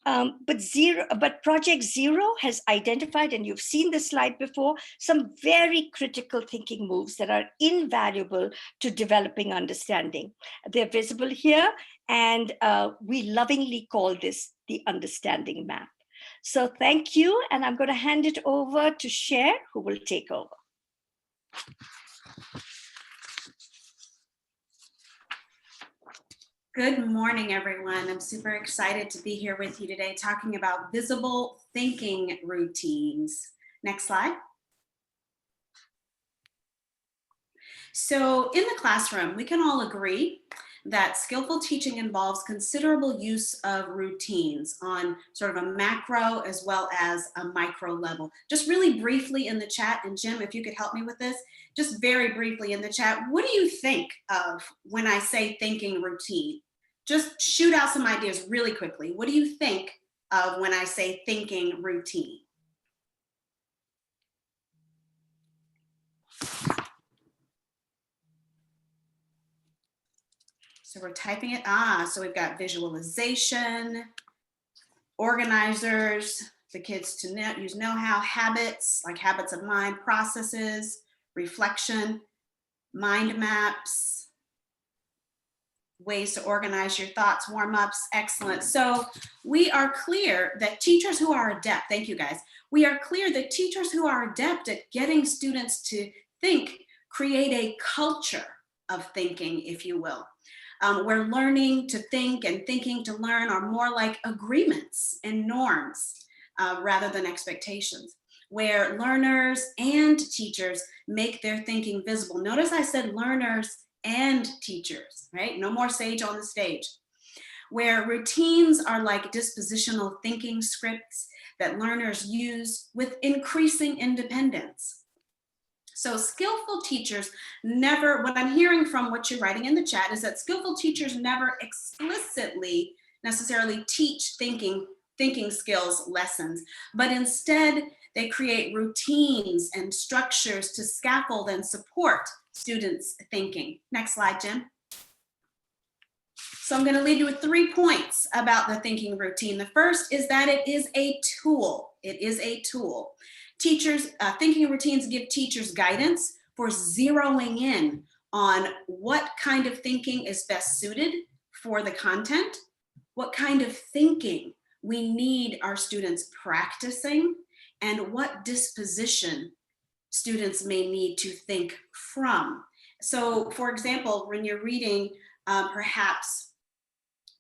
But Project Zero has identified, and you've seen this slide before, some very critical thinking moves that are invaluable to developing understanding. They're visible here, and we lovingly call this the understanding map. So thank you, and I'm going to hand it over to Sher, who will take over. Good morning, everyone. I'm super excited to be here with you today talking about visible thinking routines. Next slide. So in the classroom, we can all agree that skillful teaching involves considerable use of routines on sort of a macro as well as a micro level. Just really briefly in the chat, and Jim, if you could help me with this, just very briefly in the chat, what do you think of when I say thinking routine? Just shoot out some ideas really quickly. What do you think of when I say thinking routine? So we're typing it. So we've got visualization, organizers, the kids to use know-how, habits, like habits of mind, processes, reflection, mind maps, ways to organize your thoughts, warm-ups, excellent. So we are clear that teachers who are adept, thank you guys, we are clear that teachers who are adept at getting students to think create a culture of thinking, if you will. Where learning to think and thinking to learn are more like agreements and norms rather than expectations, where learners and teachers make their thinking visible. Notice I said learners and teachers, right? No more sage on the stage. where routines are like dispositional thinking scripts that learners use with increasing independence. So skillful teachers never, what I'm hearing from what you're writing in the chat is that skillful teachers never explicitly necessarily teach thinking skills lessons, but instead they create routines and structures to scaffold and support students' thinking. Next slide, Jim. So I'm going to leave you with 3 points about the thinking routine. The first is that it is a tool. It is a tool. Teachers, thinking routines give teachers guidance for zeroing in on what kind of thinking is best suited for the content, what kind of thinking we need our students practicing, and what disposition students may need to think from. So for example, when you're reading, perhaps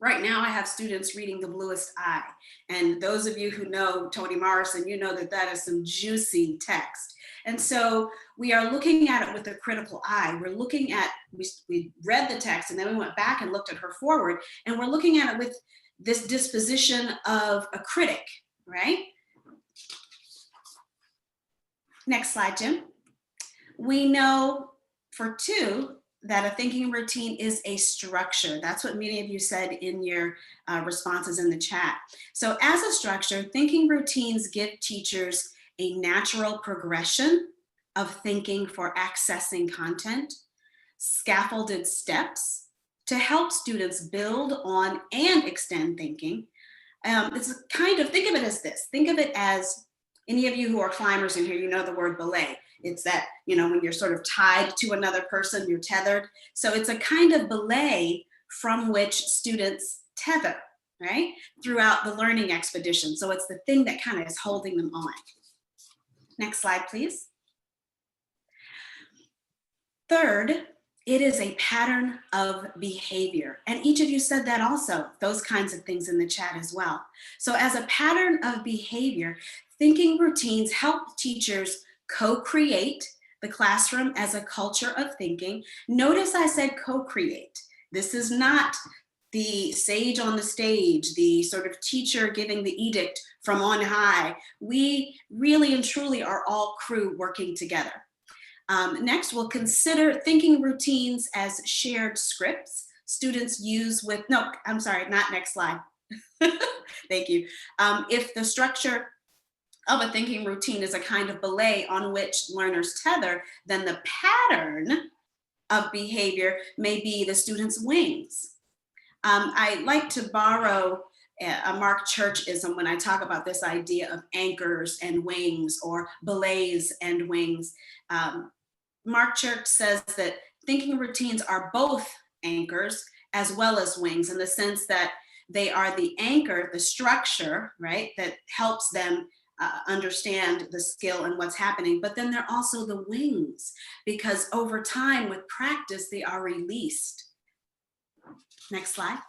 right now I have students reading The Bluest Eye. And those of you who know Toni Morrison, you know that that is some juicy text. And so we are looking at it with a critical eye. We're looking at, we read the text and then we went back and looked at her forward, and we're looking at it with this disposition of a critic, right? Next slide, Jim. We know for 2 that a thinking routine is a structure. That's what many of you said in your responses in the chat. So as a structure, thinking routines give teachers a natural progression of thinking for accessing content, scaffolded steps to help students build on and extend thinking. It's kind of, think of it as this. Think of it as, any of you who are climbers in here, you know the word belay. It's that, you know, when you're sort of tied to another person, you're tethered. So it's a kind of belay from which students tether, right? Throughout the learning expedition. So it's the thing that kind of is holding them on. Next slide, please. Third, it is a pattern of behavior. And each of you said that also, those kinds of things in the chat as well. So as a pattern of behavior, thinking routines help teachers co-create the classroom as a culture of thinking. Notice I said co-create. This is not the sage on the stage, the sort of teacher giving the edict from on high. We really and truly are all crew working together. Next, we'll consider thinking routines as shared scripts students use with, no, I'm sorry, not next slide. Thank you. If the structure of a thinking routine is a kind of belay on which learners tether, then the pattern of behavior may be the student's wings. I like to borrow a Mark Churchism when I talk about this idea of anchors and wings, or belays and wings. Mark Church says that thinking routines are both anchors as well as wings, in the sense that they are the anchor, the structure, right, that helps them understand the skill and what's happening, but then they're also the wings, because over time with practice, they are released. Next slide.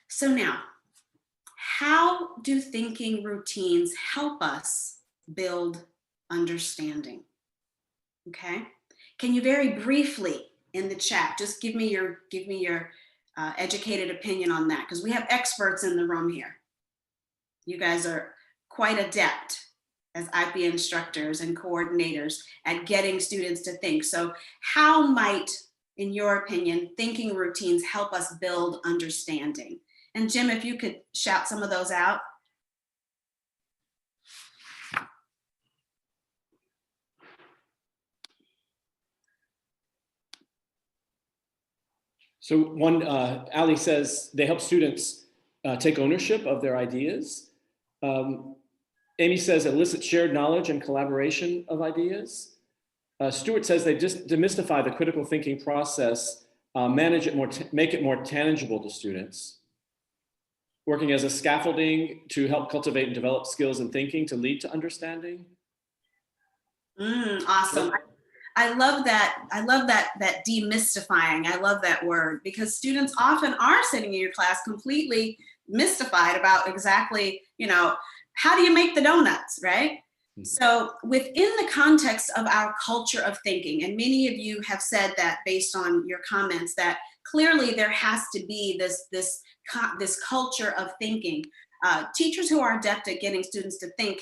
So now, how do thinking routines help us build understanding? Okay, can you very briefly in the chat just give me your educated opinion on that, because we have experts in the room here. You guys are quite adept as IP instructors and coordinators at getting students to think. So how might, in your opinion, thinking routines help us build understanding? And Jim, if you could shout some of those out. So one, Ali says they help students take ownership of their ideas. Amy says elicit shared knowledge and collaboration of ideas. Stuart says they just demystify the critical thinking process, manage it more, make it more tangible to students. Working as a scaffolding to help cultivate and develop skills in thinking to lead to understanding. Awesome. I love that. I love that demystifying. I love that word, because students often are sitting in your class completely mystified about exactly, you know, how do you make the donuts, right? So within the context of our culture of thinking, and many of you have said that based on your comments, that clearly there has to be this culture of thinking. Teachers who are adept at getting students to think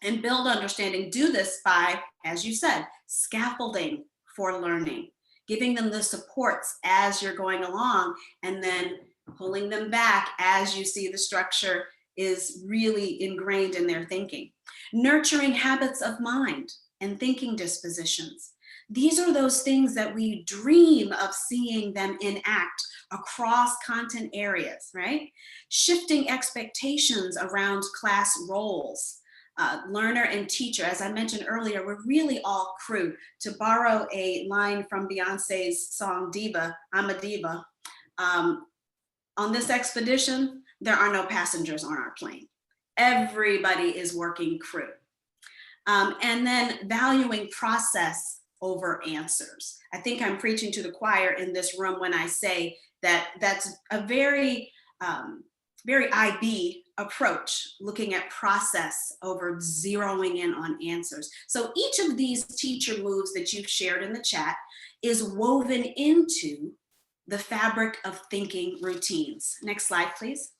and build understanding do this by, as you said, scaffolding for learning, giving them the supports as you're going along, and then pulling them back as you see the structure is really ingrained in their thinking. Nurturing habits of mind and thinking dispositions. These are those things that we dream of seeing them enact across content areas, right? Shifting expectations around class roles. Learner and teacher, as I mentioned earlier, we're really all crew. To borrow a line from Beyonce's song Diva, I'm a Diva. On this expedition, there are no passengers on our plane. Everybody is working crew. And then valuing process over answers. I think I'm preaching to the choir in this room when I say that that's a very IB approach, looking at process over zeroing in on answers. So each of these teacher moves that you've shared in the chat is woven into the fabric of thinking routines. Next slide, please.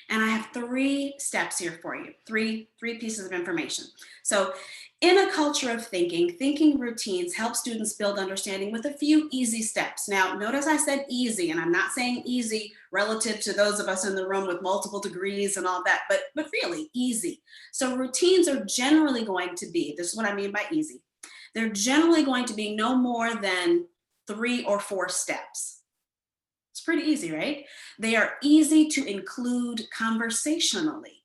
And I have 3 steps here for you, three pieces of information. So in a culture of thinking, thinking routines help students build understanding with a few easy steps. Now, notice I said easy, and I'm not saying easy relative to those of us in the room with multiple degrees and all that, but really easy. So routines are generally going to be, this is what I mean by easy, they're generally going to be no more than 3 or 4 steps. It's pretty easy, right? They are easy to include conversationally.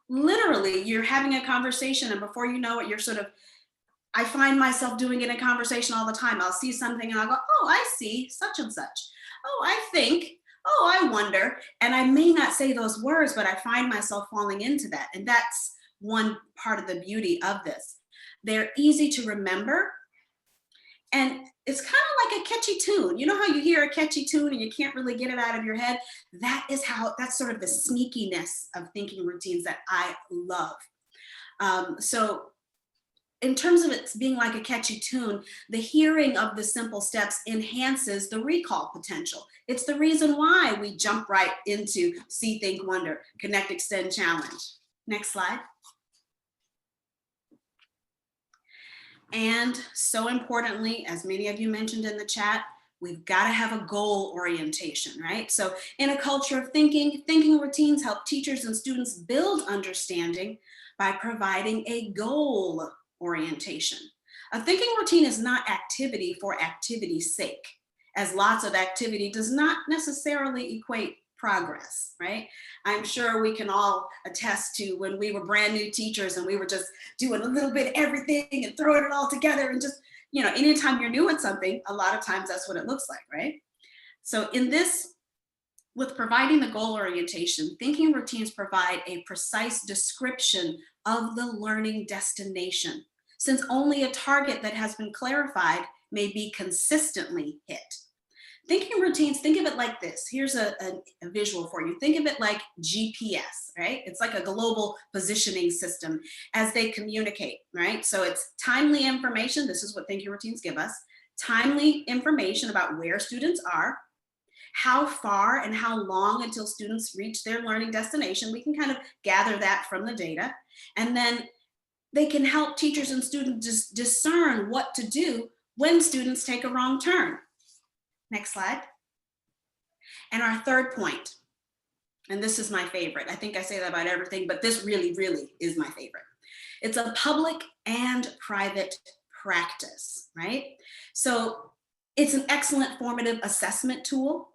Literally, you're having a conversation, and before you know it, I find myself doing it in conversation all the time. I'll see something and I'll go, oh, I see such and such. Oh, I think, oh, I wonder. And I may not say those words, but I find myself falling into that. And that's one part of the beauty of this. They're easy to remember. And it's kind of like a catchy tune. You know how you hear a catchy tune and you can't really get it out of your head? That's sort of the sneakiness of thinking routines that I love. So in terms of it being like a catchy tune, the hearing of the simple steps enhances the recall potential. It's the reason why we jump right into See, Think, Wonder, Connect, Extend, Challenge. Next slide. And so importantly, as many of you mentioned in the chat, we've got to have a goal orientation, right? So in a culture of thinking, thinking routines help teachers and students build understanding by providing a goal orientation. A thinking routine is not activity for activity's sake, as lots of activity does not necessarily equate progress, right? I'm sure we can all attest to when we were brand new teachers and we were just doing a little bit of everything and throwing it all together and just, anytime you're new at something, a lot of times that's what it looks like, right? So with providing the goal orientation, thinking routines provide a precise description of the learning destination, since only a target that has been clarified may be consistently hit. Thinking routines, think of it like this. Here's a visual for you. Think of it like GPS, right? It's like a global positioning system as they communicate, right? So it's timely information. This is what thinking routines give us. Timely information about where students are, how far and how long until students reach their learning destination. We can kind of gather that from the data. And then they can help teachers and students just discern what to do when students take a wrong turn. Next slide. And our third point, and this is my favorite. I think I say that about everything, but this really, really is my favorite. It's a public and private practice, right? So it's an excellent formative assessment tool.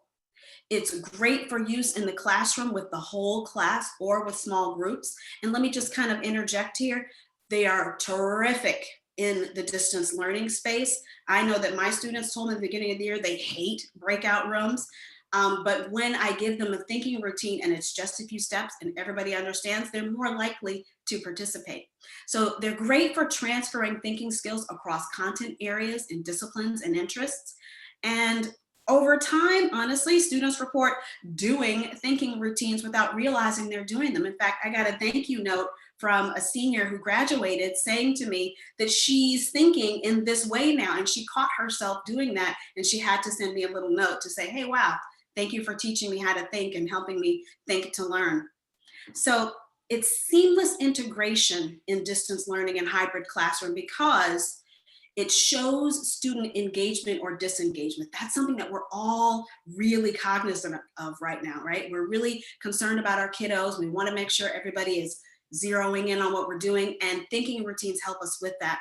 It's great for use in the classroom with the whole class or with small groups. And let me just kind of interject here. They are terrific in the distance learning space. I know that my students told me at the beginning of the year they hate breakout rooms, but when I give them a thinking routine and it's just a few steps and everybody understands, they're more likely to participate. So they're great for transferring thinking skills across content areas and disciplines and interests. And Over time, honestly, students report doing thinking routines without realizing they're doing them. In fact, I got a thank you note from a senior who graduated saying to me that she's thinking in this way now, and she caught herself doing that, and she had to send me a little note to say, hey, wow, thank you for teaching me how to think and helping me think to learn. So it's seamless integration in distance learning and hybrid classroom because it shows student engagement or disengagement. That's something that we're all really cognizant of right now, right? We're really concerned about our kiddos. We want to make sure everybody is zeroing in on what we're doing, and thinking routines help us with that.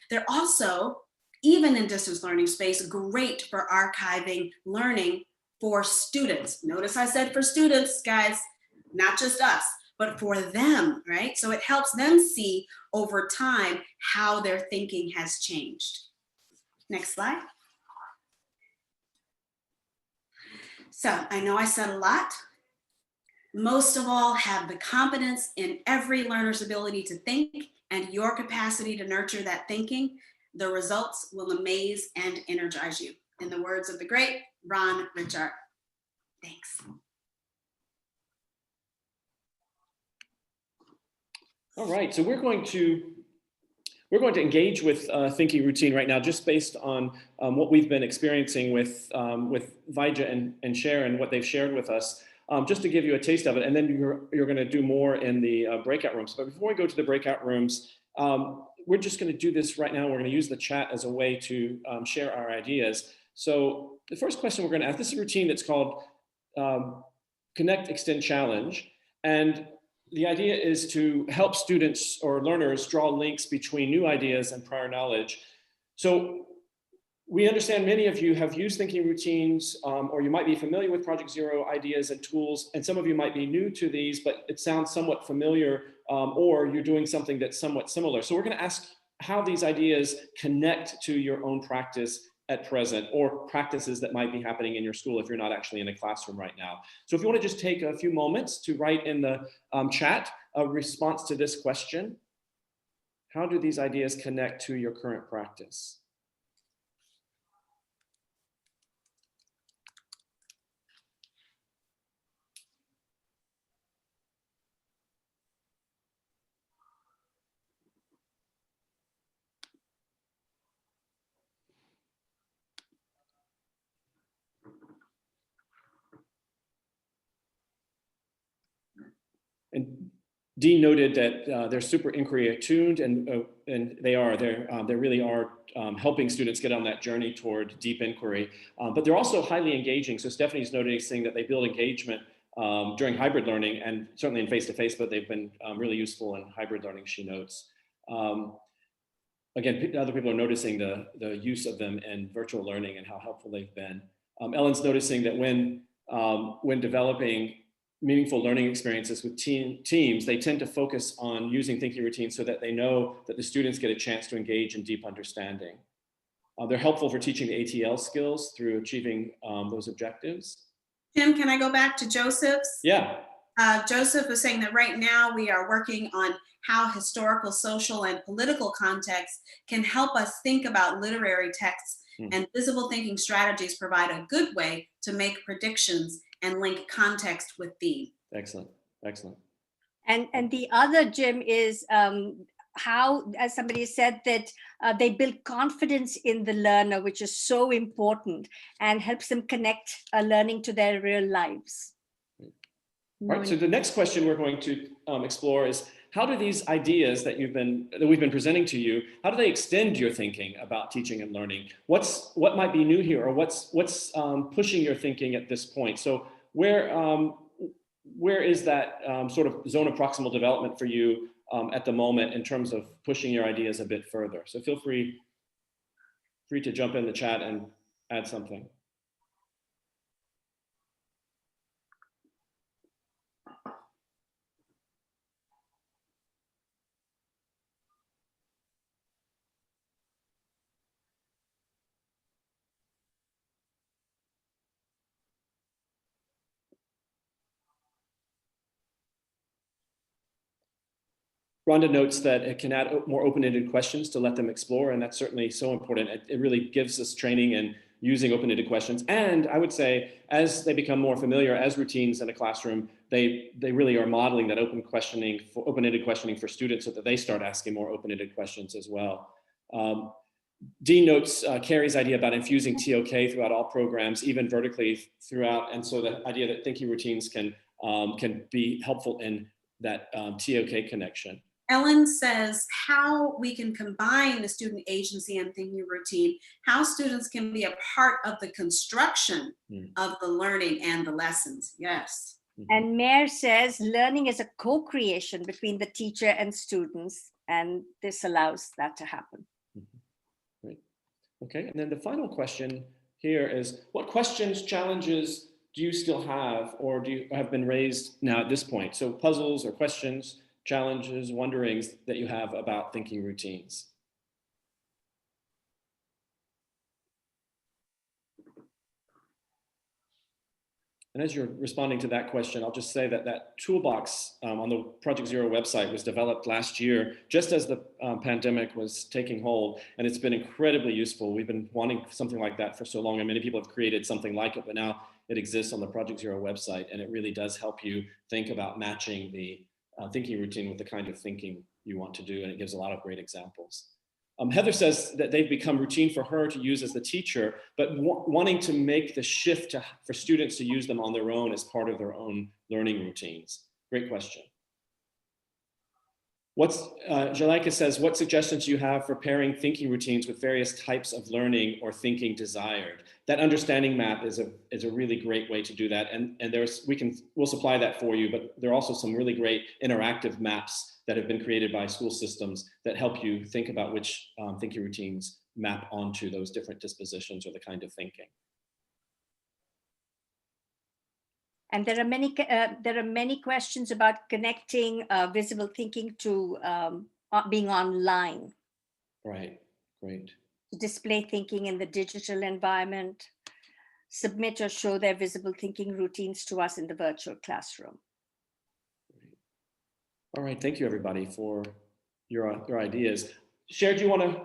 They're also, even in distance learning space, great for archiving learning for students. Notice I said for students, guys, not just us, but for them, right? So it helps them see over time how their thinking has changed. Next slide. So I know I said a lot. Most of all, have the confidence in every learner's ability to think and your capacity to nurture that thinking. The results will amaze and energize you. In the words of the great Ron Richard. Thanks. All right, so we're going to engage with thinking routine right now, just based on what we've been experiencing with Vaija and Sher and what they've shared with us, just to give you a taste of it. And then you're going to do more in the breakout rooms. But before we go to the breakout rooms, we're just going to do this right now. We're going to use the chat as a way to share our ideas. So the first question we're going to ask, this is a routine that's called Connect, Extend, Challenge. And the idea is to help students or learners draw links between new ideas and prior knowledge. So we understand many of you have used thinking routines, or you might be familiar with Project Zero ideas and tools, and some of you might be new to these, but it sounds somewhat familiar, or you're doing something that's somewhat similar. So we're going to ask how these ideas connect to your own practice at present, or practices that might be happening in your school if you're not actually in a classroom right now. So if you want to just take a few moments to write in the chat a response to this question: how do these ideas connect to your current practice? And Dean noted that they're super inquiry attuned, and they really are helping students get on that journey toward deep inquiry. But they're also highly engaging. So Stephanie's noticing that they build engagement during hybrid learning, and certainly in face-to-face, but they've been really useful in hybrid learning, she notes. Again, other people are noticing the use of them in virtual learning and how helpful they've been. Ellen's noticing that when developing meaningful learning experiences with teams, they tend to focus on using thinking routines so that they know that the students get a chance to engage in deep understanding. They're helpful for teaching the ATL skills through achieving those objectives. Tim, can I go back to Joseph's? Yeah. Joseph is saying that right now we are working on how historical, social, and political context can help us think about literary texts, and visible thinking strategies provide a good way to make predictions and link context with theme. Excellent, excellent. And the other, Jim, is how, as somebody said, that they build confidence in the learner, which is so important and helps them connect learning to their real lives. All right, so the next question we're going to explore is, how do these ideas that we've been presenting to you, how do they extend your thinking about teaching and learning? What might be new here, or what's pushing your thinking at this point? So where is that sort of zone of proximal development for you at the moment in terms of pushing your ideas a bit further? So feel free to jump in the chat and add something. Rhonda notes that it can add more open-ended questions to let them explore, and that's certainly so important. It really gives us training in using open-ended questions. And I would say, as they become more familiar as routines in a classroom, they really are modeling that open-ended questioning for students so that they start asking more open-ended questions as well. Dean notes Carrie's idea about infusing TOK throughout all programs, even vertically throughout. And so the idea that thinking routines can be helpful in that TOK connection. Ellen says how we can combine the student agency and thinking routine, how students can be a part of the construction of the learning and the lessons. Yes. And Mayor says learning is a co-creation between the teacher and students, and this allows that to happen. Great. Okay, and then the final question here is, what questions, challenges do you still have or have been raised now at this point? So puzzles or questions, challenges, wonderings that you have about thinking routines. And as you're responding to that question, I'll just say that that toolbox on the Project Zero website was developed last year, just as the pandemic was taking hold, and it's been incredibly useful. We've been wanting something like that for so long, and many people have created something like it, but now it exists on the Project Zero website, and it really does help you think about matching the thinking routine with the kind of thinking you want to do, and it gives a lot of great examples. Heather says that they've become routine for her to use as the teacher, but wanting to make the shift for students to use them on their own as part of their own learning routines. Great question. Jalika says, what suggestions do you have for pairing thinking routines with various types of learning or thinking desired? That understanding map is a really great way to do that. And we'll supply that for you, but there are also some really great interactive maps that have been created by school systems that help you think about which thinking routines map onto those different dispositions or the kind of thinking. And there are many questions about connecting visible thinking to being online. Right, great. Display thinking in the digital environment, submit or show their visible thinking routines to us in the virtual classroom. All right, thank you everybody for your ideas. Sher, do you want to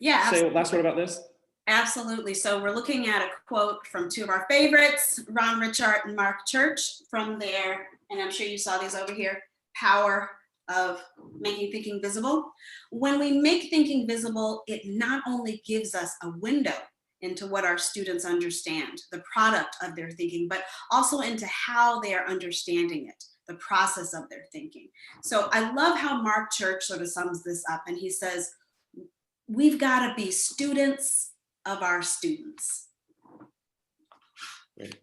say a last word about this? Absolutely. So we're looking at a quote from two of our favorites, Ron Richard and Mark Church, from their, and I'm sure you saw these over here, Power of Making Thinking Visible. When we make thinking visible, it not only gives us a window into what our students understand, the product of their thinking, but also into how they are understanding it, the process of their thinking. So I love how Mark Church sort of sums this up, and he says, we've got to be students of our students. Great.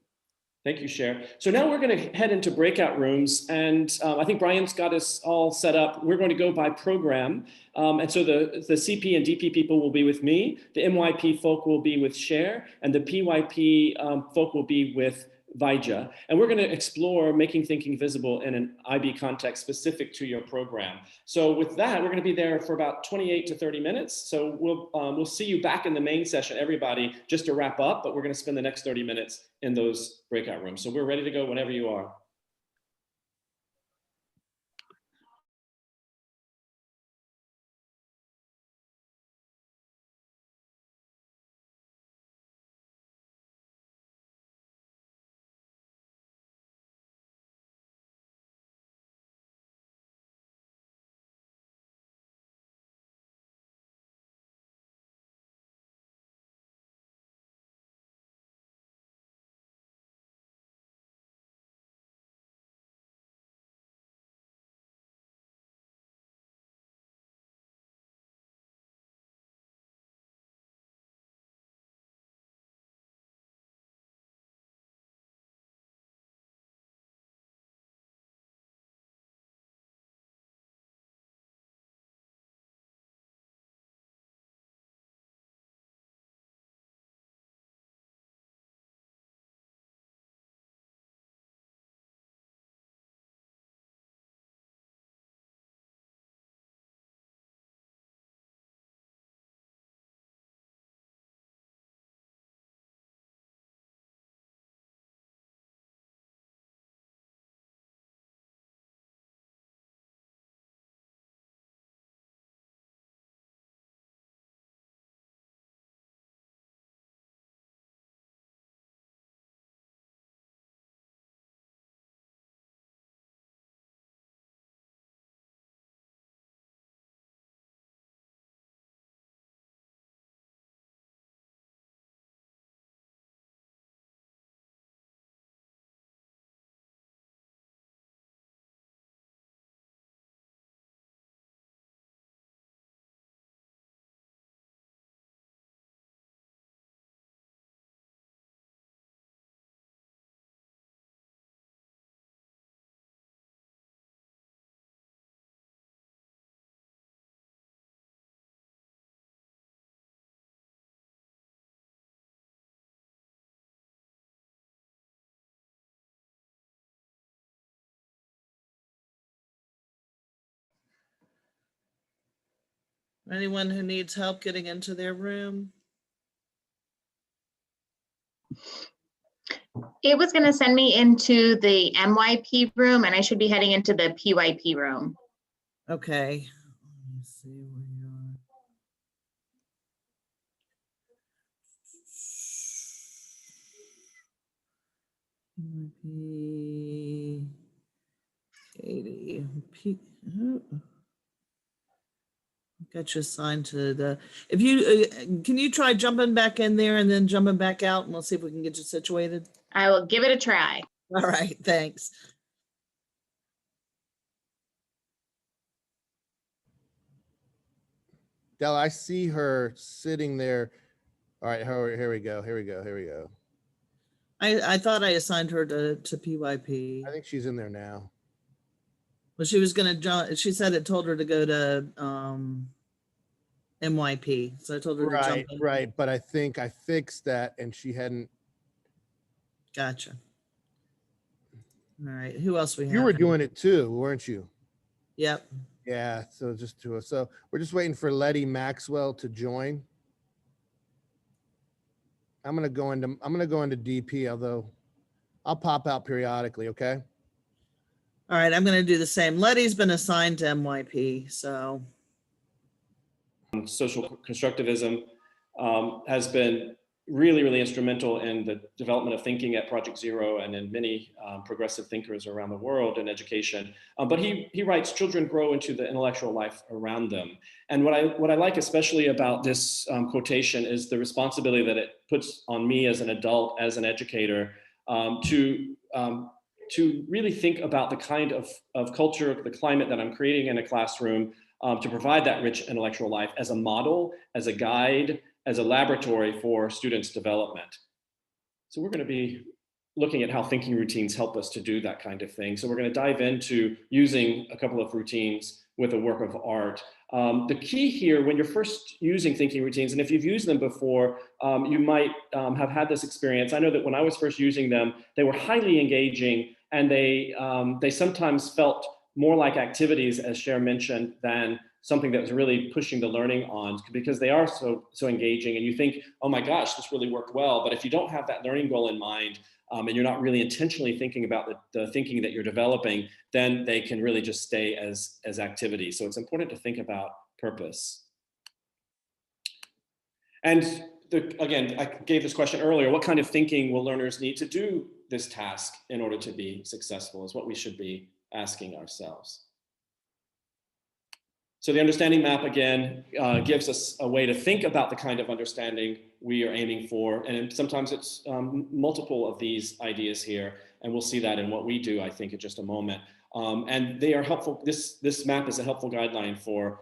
Thank you, Sher. So now we're going to head into breakout rooms, and I think Brian's got us all set up. We're going to go by program, and so the CP and DP people will be with me, the MYP folk will be with Sher, and the PYP folk will be with Vaija. And we're going to explore making thinking visible in an IB context specific to your program. So with that, we're going to be there for about 28 to 30 minutes. So we'll see you back in the main session, everybody, just to wrap up, but we're going to spend the next 30 minutes in those breakout rooms. So we're ready to go whenever you are. Anyone who needs help getting into their room? It was going to send me into the MYP room, and I should be heading into the PYP room. Okay. Let me see where you are. PYP. Katie. Got you assigned to the, if you, can you try jumping back in there and then jumping back out, and we'll see if we can get you situated. I will give it a try. All right, thanks. Della, I see her sitting there. All right, here we go. Here we go. Here we go. I thought I assigned her to PYP. I think she's in there now. Well, she was gonna jump. She said it told her to go to MYP, so I told her to jump Right, in. right. But I think I fixed that, and she hadn't. Gotcha. All right, who else we have? You were doing it too, weren't you? Yep. Yeah. So just two. So we're just waiting for Letty Maxwell to join. I'm gonna go into DP, although I'll pop out periodically. Okay. All right, I'm gonna do the same. Letty's been assigned to MYP, so. Social constructivism has been really, really instrumental in the development of thinking at Project Zero and in many progressive thinkers around the world in education. But he writes, children grow into the intellectual life around them. And what I like especially about this quotation is the responsibility that it puts on me as an adult, as an educator, to really think about the kind of culture, the climate that I'm creating in a classroom to provide that rich intellectual life as a model, as a guide, as a laboratory for students' development. So we're going to be looking at how thinking routines help us to do that kind of thing. So we're going to dive into using a couple of routines with a work of art. The key here, when you're first using thinking routines, and if you've used them before, you might have had this experience. I know that when I was first using them, they were highly engaging, and they sometimes felt more like activities, as Sher mentioned, than something that was really pushing the learning on, because they are so engaging, and you think, oh my gosh, this really worked well. But if you don't have that learning goal in mind, and you're not really intentionally thinking about the thinking that you're developing, then they can really just stay as activities. So it's important to think about purpose. And again, I gave this question earlier, what kind of thinking will learners need to do this task in order to be successful, is what we should be asking ourselves. So the understanding map, again, gives us a way to think about the kind of understanding we are aiming for. And sometimes it's multiple of these ideas here. And we'll see that in what we do, I think, in just a moment. And they are helpful. This map is a helpful guideline for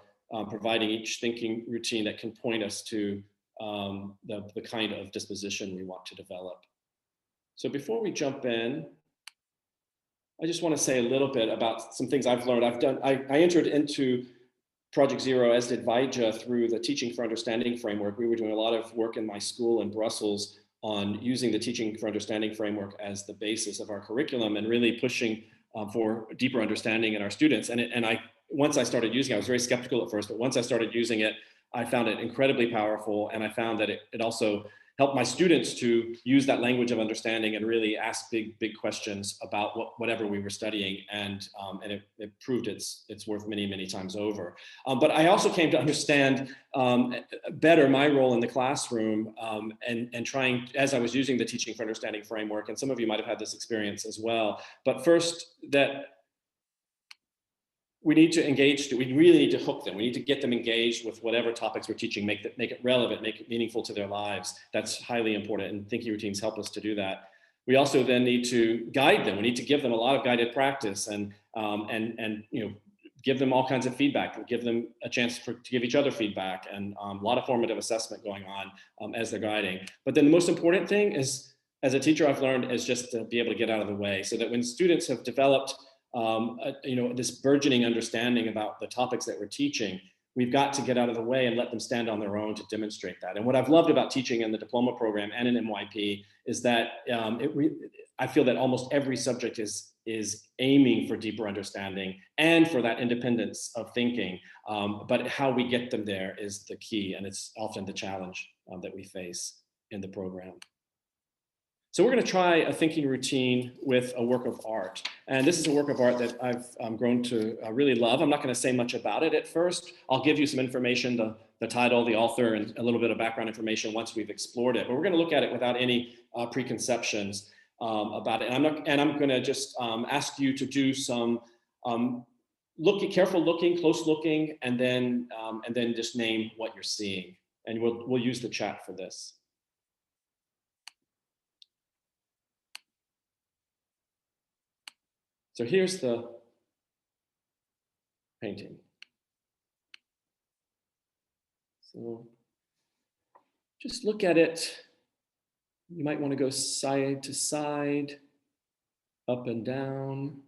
providing each thinking routine that can point us to the kind of disposition we want to develop. So before we jump in, I just want to say a little bit about some things I've learned. I entered into Project Zero, as did Vaija, through the Teaching for Understanding framework. We were doing a lot of work in my school in Brussels on using the Teaching for Understanding framework as the basis of our curriculum and really pushing for deeper understanding in our students. Once I started using it, I was very skeptical at first, but once I started using it, I found it incredibly powerful. And I found that it also helped my students to use that language of understanding and really ask big questions about whatever we were studying. And it proved its worth many times over. But I also came to understand better my role in the classroom and trying, as I was using the Teaching for Understanding framework, and some of you might have had this experience as well. But first, that we need to engage, we really need to hook them. We need to get them engaged with whatever topics we're teaching, make it relevant, make it meaningful to their lives. That's highly important, and thinking routines help us to do that. We also then need to guide them. We need to give them a lot of guided practice and give them all kinds of feedback, and give them a chance to give each other feedback, and a lot of formative assessment going on as they're guiding. But then the most important thing is, as a teacher, I've learned, is just to be able to get out of the way, so that when students have developed this burgeoning understanding about the topics that we're teaching, we've got to get out of the way and let them stand on their own to demonstrate that. And what I've loved about teaching in the diploma program and in MYP is that I feel that almost every subject is is aiming for deeper understanding and for that independence of thinking. But how we get them there is the key, and it's often the challenge that we face in the program. So we're going to try a thinking routine with a work of art. And this is a work of art that I've grown to really love. I'm not going to say much about it at first. I'll give you some information, the title, the author, and a little bit of background information once we've explored it. But we're going to look at it without any preconceptions about it. And I'm going to just ask you to do some careful looking, close looking, and then just name what you're seeing. And we'll use the chat for this. So here's the painting. So just look at it. You might want to go side to side, up and down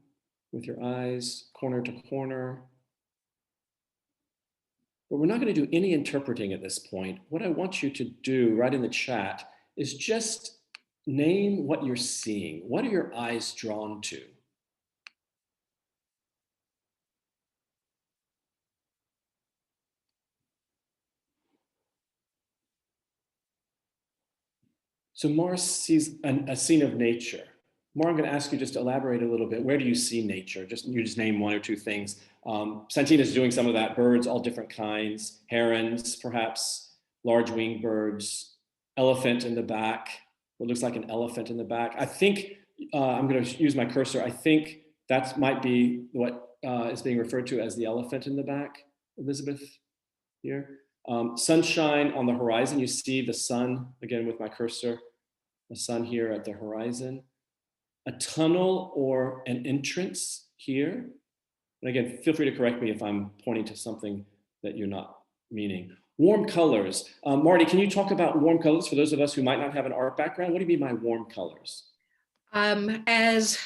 with your eyes, corner to corner. But we're not going to do any interpreting at this point. What I want you to do right in the chat is just name what you're seeing. What are your eyes drawn to? So Mars sees a scene of nature. Mar, I'm going to ask you just to elaborate a little bit. Where do you see nature? You just name one or two things. Santina's doing some of that. Birds, all different kinds. Herons, perhaps. Large winged birds. Elephant in the back. What looks like an elephant in the back. I think, I'm going to use my cursor. I think that might be what is being referred to as the elephant in the back, Elizabeth, here. Sunshine on the horizon. You see the sun, again with my cursor, the sun here at the horizon. A tunnel or an entrance here. And again, feel free to correct me if I'm pointing to something that you're not meaning. Warm colors. Marty, can you talk about warm colors for those of us who might not have an art background? What do you mean by warm colors? As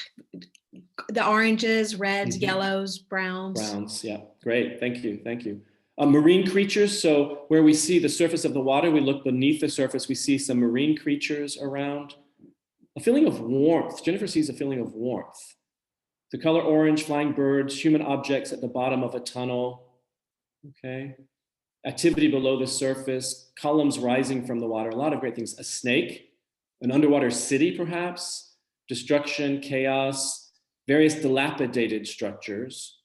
the oranges, reds, yellows, browns. Browns, yeah, great, thank you, thank you. Marine creatures, so where we see the surface of the water, we look beneath the surface, we see some marine creatures around. A feeling of warmth. Jennifer sees a feeling of warmth. The color orange, flying birds, human objects at the bottom of a tunnel. Okay. Activity below the surface, columns rising from the water, a lot of great things. A snake, an underwater city perhaps, destruction, chaos, various dilapidated structures,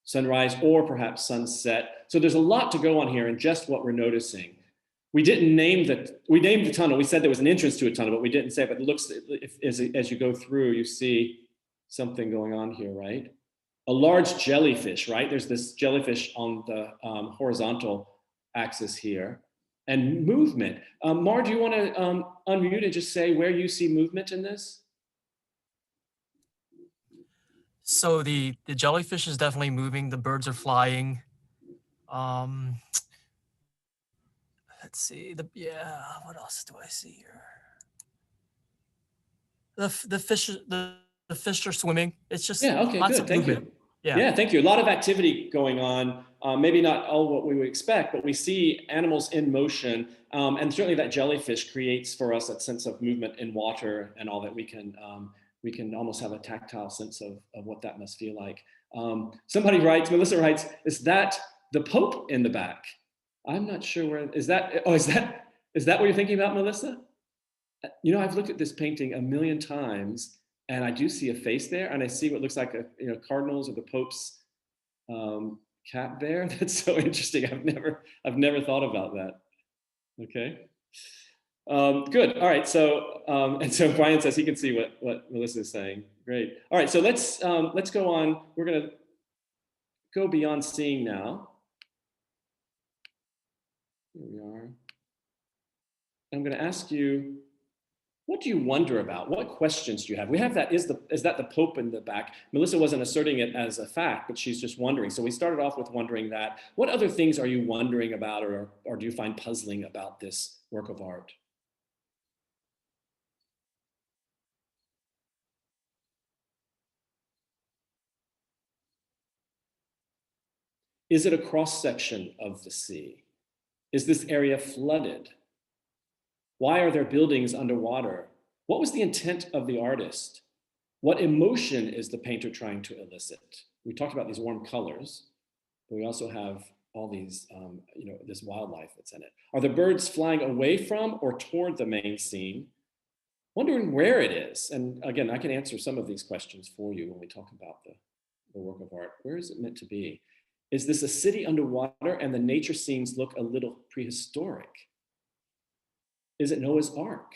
sunrise or perhaps sunset. So there's a lot to go on here in just what we're noticing. We named the tunnel. We said there was an entrance to a tunnel, but we didn't say, but it looks, as you go through, you see something going on here, right? A large jellyfish, right? There's this jellyfish on the horizontal axis here. And movement. Mar, do you want to unmute and just say where you see movement in this? So the jellyfish is definitely moving. The birds are flying. Let's see. What else do I see here? The fish are swimming. It's just okay, lots good. of Thank movement. you. Yeah, Thank you. A lot of activity going on. Maybe not all what we would expect, but we see animals in motion. And certainly that jellyfish creates for us a sense of movement in water and all that. We can almost have a tactile sense of what that must feel like. Somebody writes, Melissa writes, is that the Pope in the back? I'm not sure where, is that what you're thinking about, Melissa? You know, I've looked at this painting a million times and I do see a face there and I see what looks like a cardinals or the Pope's cap there. That's so interesting. I've never thought about that. Okay. Good. All right. So and so Brian says he can see what Melissa is saying. Great. All right. So let's go on. We're going to go beyond seeing now. Here we are. I'm going to ask you, what do you wonder about? What questions do you have? We have that, is that the Pope in the back? Melissa wasn't asserting it as a fact, but she's just wondering. So we started off with wondering that. What other things are you wondering about or do you find puzzling about this work of art? Is it a cross-section of the sea? Is this area flooded? Why are there buildings underwater? What was the intent of the artist? What emotion is the painter trying to elicit? We talked about these warm colors, but we also have all these, this wildlife that's in it. Are the birds flying away from or toward the main scene? Wondering where it is. And again, I can answer some of these questions for you when we talk about the work of art. Where is it meant to be? Is this a city underwater and the nature scenes look a little prehistoric? Is it Noah's Ark?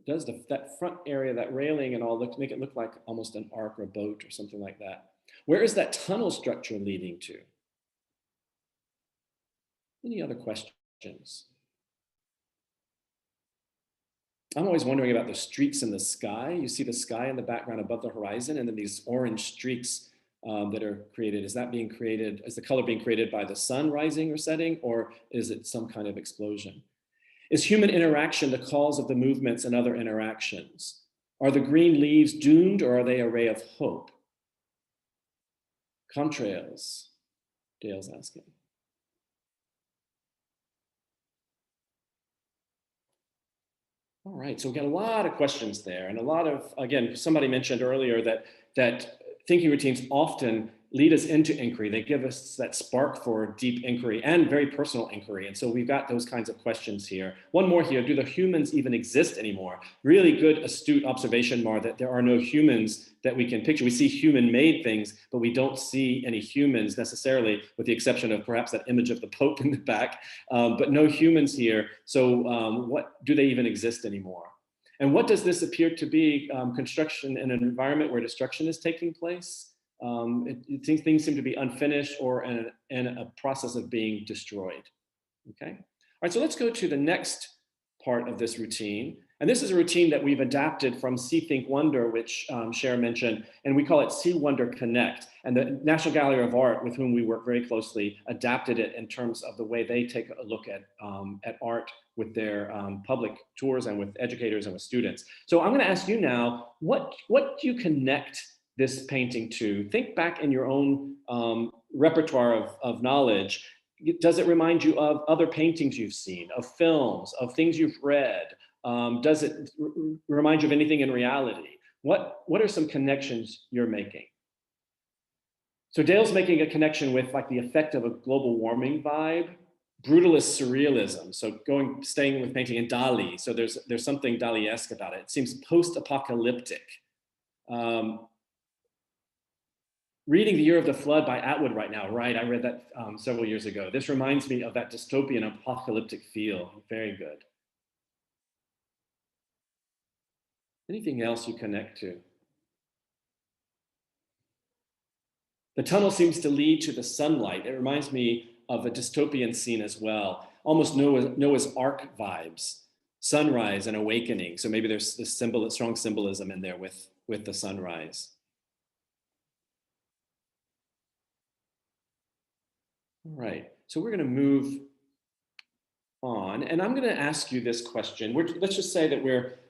Does that front area, that railing and all, make it look like almost an ark or a boat or something like that? Where is that tunnel structure leading to? Any other questions? I'm always wondering about the streaks in the sky. You see the sky in the background above the horizon, and then these orange streaks that are created. Is that being created, is the color being created by the sun rising or setting, or is it some kind of explosion? Is human interaction the cause of the movements and other interactions? Are the green leaves doomed, or are they a ray of hope? Contrails, Dale's asking. All right, so we got a lot of questions there, and a lot of, again, somebody mentioned earlier that thinking routines often lead us into inquiry. They give us that spark for deep inquiry and very personal inquiry. And so we've got those kinds of questions here. One more here, do the humans even exist anymore? Really good, astute observation, Mar, that there are no humans that we can picture. We see human-made things, but we don't see any humans necessarily, with the exception of perhaps that image of the Pope in the back, but no humans here. So what do they even exist anymore? And what does this appear to be, construction in an environment where destruction is taking place? Things seem to be unfinished or in a process of being destroyed. Okay. All right, so let's go to the next part of this routine. And this is a routine that we've adapted from See, Think, Wonder, which Sher mentioned, and we call it See, Wonder, Connect. And the National Gallery of Art, with whom we work very closely, adapted it in terms of the way they take a look at art with their public tours and with educators and with students. So I'm going to ask you now, what do you connect this painting to? Think back in your own repertoire of knowledge. Does it remind you of other paintings you've seen, of films, of things you've read? Does it remind you of anything in reality? What are some connections you're making? So Dale's making a connection with like the effect of a global warming vibe, brutalist surrealism. So staying with painting, and Dali. So there's something Dali-esque about it. It seems post-apocalyptic. Reading The Year of the Flood by Atwood right now, right? I read that several years ago. This reminds me of that dystopian apocalyptic feel. Very good. Anything else you connect to? The tunnel seems to lead to the sunlight. It reminds me of a dystopian scene as well. Almost Noah's Ark vibes. Sunrise and awakening. So maybe there's this strong symbolism in there with the sunrise. All right, so we're going to move on, and I'm going to ask you this question. Let's just say that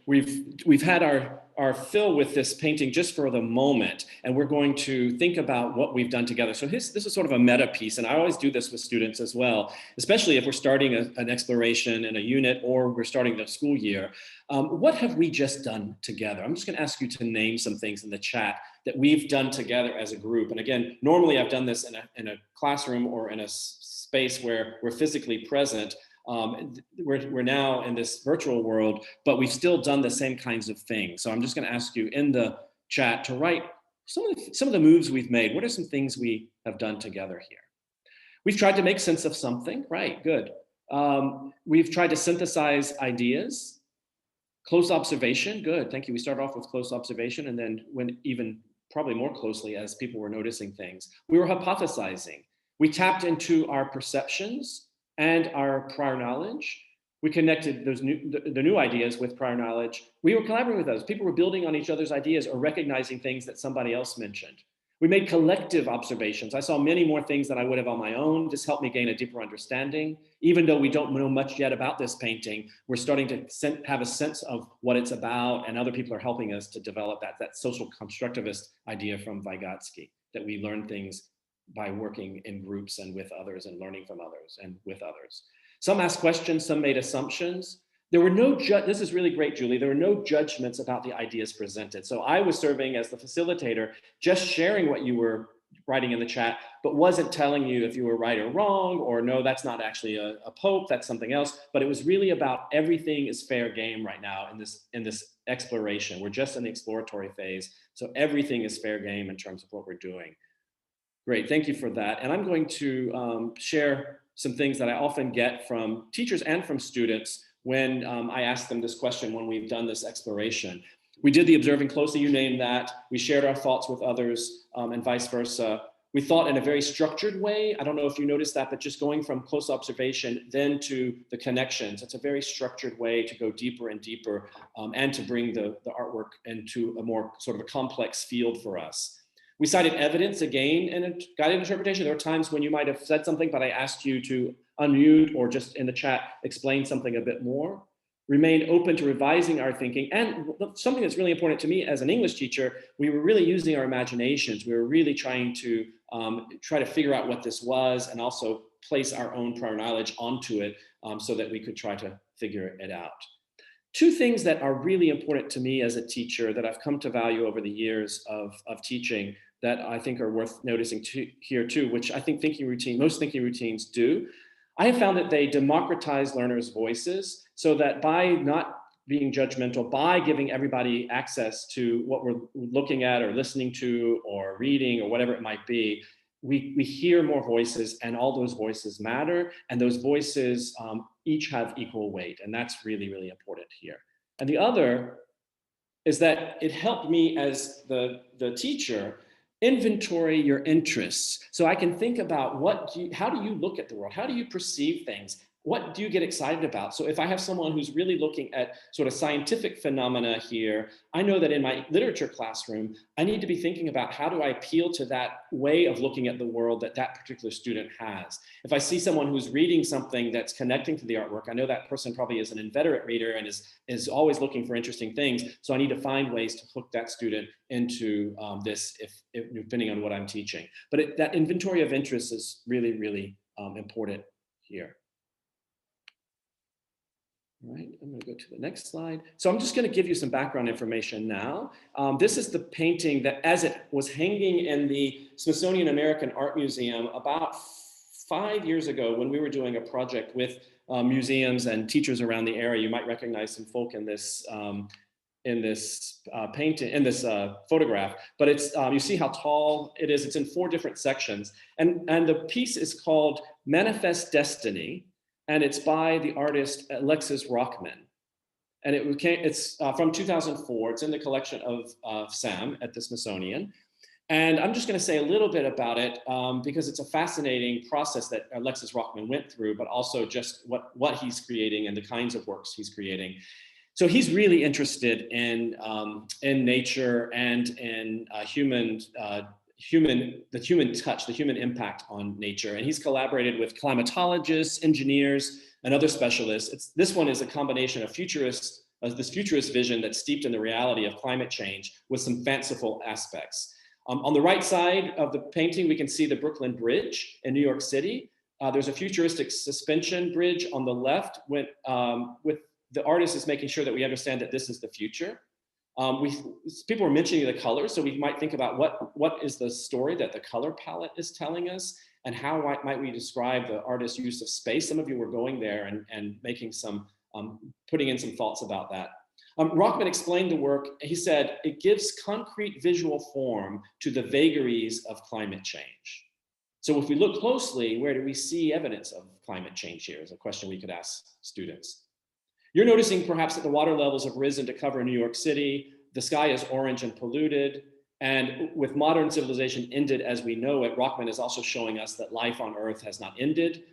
we've had our fill with this painting just for the moment, and we're going to think about what we've done together. So this is sort of a meta piece, and I always do this with students as well, especially if we're starting an exploration in a unit or we're starting the school year. What have we just done together? I'm just going to ask you to name some things in the chat that we've done together as a group. And again, normally I've done this in a classroom or in a space where we're physically present. We're now in this virtual world, but we've still done the same kinds of things. So I'm just going to ask you in the chat to write some of the moves we've made. What are some things we have done together here? We've tried to make sense of something, right? Good. We've tried to synthesize ideas. Close observation, good, thank you. We started off with close observation and then went even probably more closely as people were noticing things. We were hypothesizing. We tapped into our perceptions and our prior knowledge. We connected the new ideas with prior knowledge. We were collaborating with others. People were building on each other's ideas or recognizing things that somebody else mentioned. We made collective observations. I saw many more things than I would have on my own. This helped me gain a deeper understanding. Even though we don't know much yet about this painting, we're starting to have a sense of what it's about, and other people are helping us to develop that social constructivist idea from Vygotsky, that we learn things by working in groups and with others and learning from others and with others. Some asked questions, some made assumptions. There were no, this is really great, Julie. There were no judgments about the ideas presented. So I was serving as the facilitator, just sharing what you were writing in the chat, but wasn't telling you if you were right or wrong, or no, that's not actually a pope, that's something else. But it was really about everything is fair game right now in this exploration. We're just in the exploratory phase. So everything is fair game in terms of what we're doing. Great, thank you for that. And I'm going to share some things that I often get from teachers and from students when I ask them this question when we've done this exploration. We did the observing closely, you named that. We shared our thoughts with others and vice versa. We thought in a very structured way. I don't know if you noticed that, but just going from close observation then to the connections. It's a very structured way to go deeper and deeper and to bring the artwork into a more sort of a complex field for us. We cited evidence again in a guided interpretation. There were times when you might have said something, but I asked you to unmute or just in the chat explain something a bit more. Remain open to revising our thinking. And something that's really important to me as an English teacher, we were really using our imaginations. We were really trying to try to figure out what this was and also place our own prior knowledge onto it so that we could try to figure it out. Two things that are really important to me as a teacher that I've come to value over the years of teaching that I think are worth noticing here too, which I think most thinking routines do. I have found that they democratize learners' voices so that by not being judgmental, by giving everybody access to what we're looking at or listening to or reading or whatever it might be, we hear more voices and all those voices matter, and those voices each have equal weight, and that's really, really important here. And the other is that it helped me as the teacher inventory your interests. So I can think about how do you look at the world? How do you perceive things? What do you get excited about? So if I have someone who's really looking at sort of scientific phenomena here, I know that in my literature classroom, I need to be thinking about how do I appeal to that way of looking at the world that that particular student has. If I see someone who's reading something that's connecting to the artwork, I know that person probably is an inveterate reader and is always looking for interesting things. So I need to find ways to hook that student into this, if depending on what I'm teaching. But that inventory of interests is really, really important here. All right, I'm going to go to the next slide. So I'm just going to give you some background information now. This is the painting that, as it was hanging in the Smithsonian American Art Museum about 5 years ago when we were doing a project with museums and teachers around the area. You might recognize some folk in this painting, in this photograph, but it's you see how tall it is. It's in 4 different sections, and the piece is called Manifest Destiny. And it's by the artist Alexis Rockman. And it's from 2004. It's in the collection of Sam at the Smithsonian. And I'm just going to say a little bit about it because it's a fascinating process that Alexis Rockman went through, but also just what he's creating and the kinds of works he's creating. So he's really interested in nature and in the human touch, the human impact on nature. And he's collaborated with climatologists, engineers, and other specialists. This one is a combination of this futurist vision that's steeped in the reality of climate change with some fanciful aspects. On the right side of the painting, we can see the Brooklyn Bridge in New York City. There's a futuristic suspension bridge on the left with the artist is making sure that we understand that this is the future. People are mentioning the colors, so we might think about what is the story that the color palette is telling us, and how might we describe the artist's use of space. Some of you were going there and making some, putting in some thoughts about that. Rockman explained the work. He said, it gives concrete visual form to the vagaries of climate change. So if we look closely, where do we see evidence of climate change here is a question we could ask students. You're noticing perhaps that the water levels have risen to cover New York City. The sky is orange and polluted. And with modern civilization ended as we know it, Rockman is also showing us that life on Earth has not ended.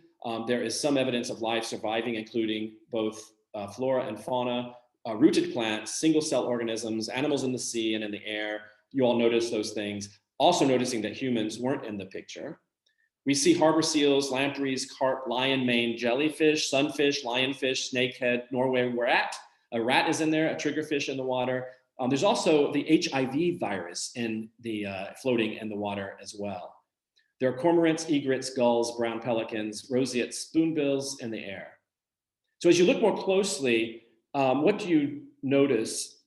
There is some evidence of life surviving, including both flora and fauna, rooted plants, single cell organisms, animals in the sea and in the air. You all notice those things. Also noticing that humans weren't in the picture. We see harbor seals, lampreys, carp, lion mane, jellyfish, sunfish, lionfish, snakehead, Norway rat. A rat is in there, a triggerfish in the water. There's also the HIV virus in the floating in the water as well. There are cormorants, egrets, gulls, brown pelicans, roseate spoonbills in the air. So as you look more closely, what do you notice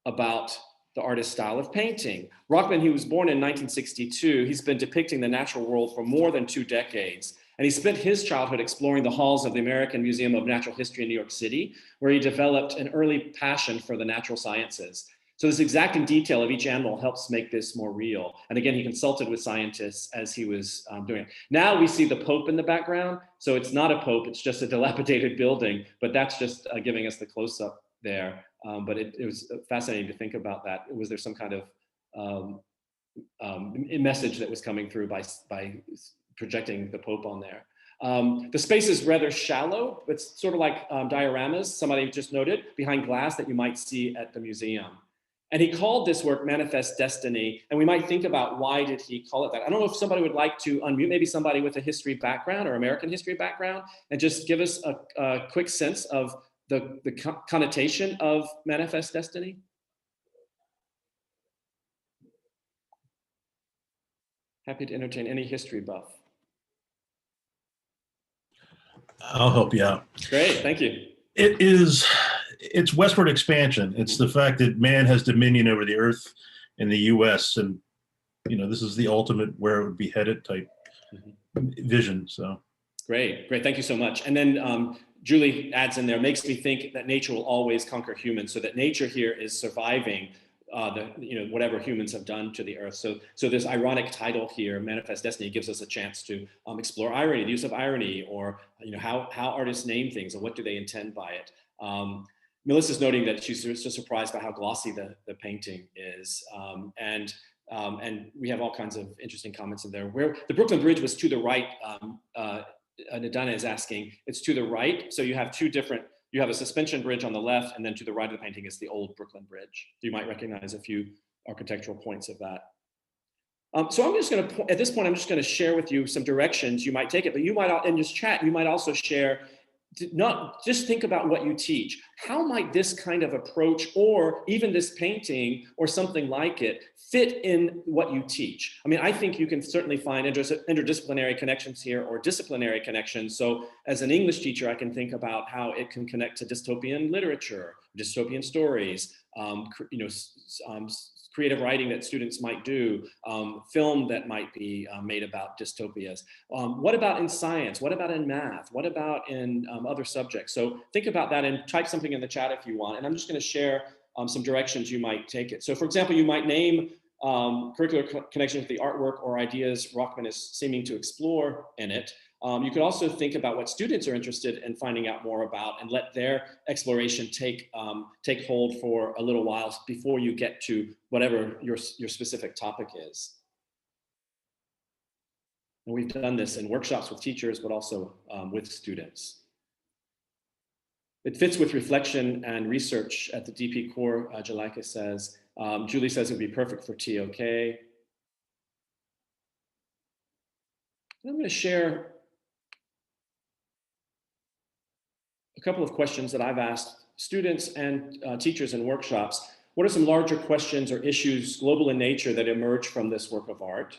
about the artist's style of painting? Rockman, he was born in 1962. He's been depicting the natural world for more than 2 decades. And he spent his childhood exploring the halls of the American Museum of Natural History in New York City, where he developed an early passion for the natural sciences. So this exacting detail of each animal helps make this more real. And again, he consulted with scientists as he was doing it. Now we see the Pope in the background. So it's not a Pope, it's just a dilapidated building, but that's just giving us the close-up there. But it was fascinating to think about that. Was there some kind of message that was coming through by projecting the Pope on there? The space is rather shallow. It's sort of like dioramas, somebody just noted, behind glass that you might see at the museum. And he called this work Manifest Destiny. And we might think about, why did he call it that? I don't know if somebody would like to unmute, maybe somebody with a history background or American history background, and just give us a quick sense of the connotation of Manifest Destiny. Happy to entertain any history buff. I'll help you out. Great, thank you. It's westward expansion. It's the fact that man has dominion over the earth in the US, and this is the ultimate where it would be headed type vision. So great, thank you so much. And then Julie adds in there, makes me think that nature will always conquer humans, so that nature here is surviving whatever humans have done to the earth. So this ironic title here, Manifest Destiny, gives us a chance to explore irony, the use of irony, or how artists name things and what do they intend by it. Melissa's noting that she's so surprised by how glossy the painting is, and we have all kinds of interesting comments in there. Where the Brooklyn Bridge was to the right, Nadana is asking, it's to the right, so you have you have a suspension bridge on the left, and then to the right of the painting is the old Brooklyn Bridge. You might recognize a few architectural points of that. So I'm just going to, at this point, I'm just going to share with you some directions you might take it, but you might, in this chat, you might also share, not just think about what you teach. How might this kind of approach, or even this painting or something like it, fit in what you teach? I mean, I think you can certainly find interdisciplinary connections here, or disciplinary connections. So as an English teacher, I can think about how it can connect to dystopian literature, dystopian stories, creative writing that students might do, film that might be made about dystopias. What about in science? What about in math? What about in other subjects? So think about that and type something in the chat if you want. And I'm just going to share some directions you might take it. So for example, you might name curricular connections with the artwork or ideas Rockman is seeming to explore in it. You could also think about what students are interested in finding out more about, and let their exploration take hold for a little while before you get to whatever your specific topic is. And we've done this in workshops with teachers, but also with students. It fits with reflection and research at the DP core, Jalika says. Julie says it would be perfect for TOK. And I'm going to share a couple of questions that I've asked students and teachers in workshops. What are some larger questions or issues, global in nature, that emerge from this work of art?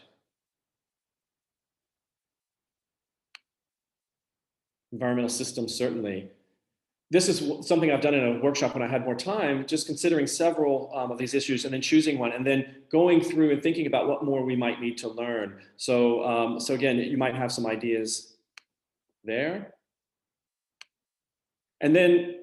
Environmental systems, certainly. This is something I've done in a workshop when I had more time, just considering several of these issues and then choosing one, and then going through and thinking about what more we might need to learn. So, so again, you might have some ideas there. And then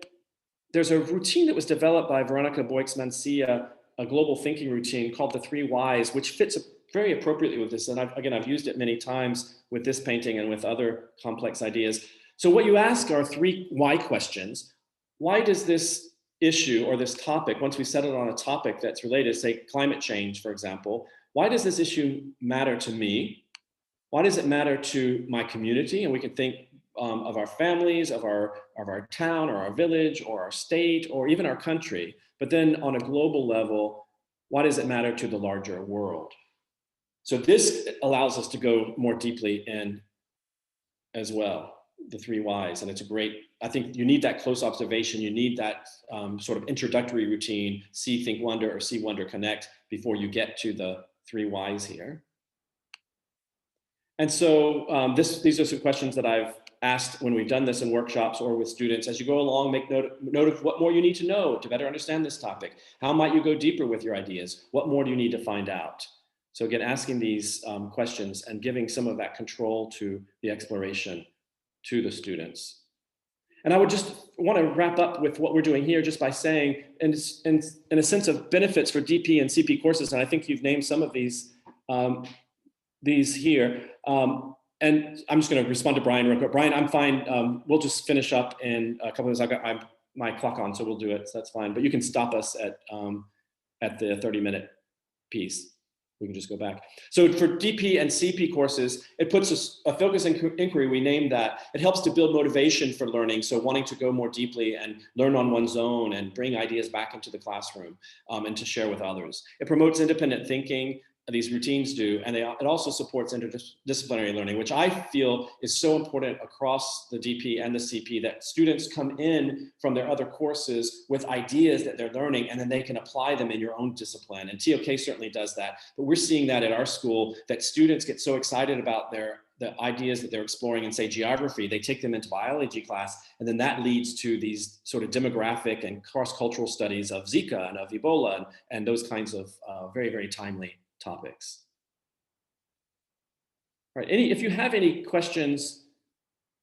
there's a routine that was developed by Veronica Boix-Mancia, a global thinking routine called the 3 Whys, which fits very appropriately with this. And I've used it many times with this painting and with other complex ideas. So what you ask are 3 why questions. Why does this issue or this topic, once we settle on a topic that's related, say climate change, for example, why does this issue matter to me? Why does it matter to my community? And we can think of our families, of our town or our village or our state or even our country. But then on a global level, why does it matter to the larger world? So this allows us to go more deeply in as well, the 3 Whys. And it's a great, I think you need that close observation. You need that sort of introductory routine, see, think, wonder, or see, wonder, connect, before you get to the 3 Whys here. And so these are some questions that I've asked when we've done this in workshops or with students, as you go along, make note of what more you need to know to better understand this topic. How might you go deeper with your ideas? What more do you need to find out? So again, asking these questions and giving some of that control to the exploration to the students. And I would just want to wrap up with what we're doing here just by saying, in a sense of benefits for DP and CP courses, and I think you've named some of these here. And I'm just going to respond to Brian real quick. Brian, I'm fine. We'll just finish up in a couple of minutes. I've got my clock on, so we'll do it. So that's fine. But you can stop us at the 30-minute piece. We can just go back. So for DP and CP courses, it puts a focus inquiry, we named that. It helps to build motivation for learning. So wanting to go more deeply and learn on one's own and bring ideas back into the classroom and to share with others. It promotes independent thinking. These routines do, and it also supports interdisciplinary learning, which I feel is so important across the DP and the CP, that students come in from their other courses with ideas that they're learning, and then they can apply them in your own discipline. And TOK certainly does that, but we're seeing that at our school, that students get so excited about the ideas that they're exploring in, say, geography, they take them into biology class, and then that leads to these sort of demographic and cross-cultural studies of Zika and of Ebola and those kinds of very, very timely topics. All right, if you have any questions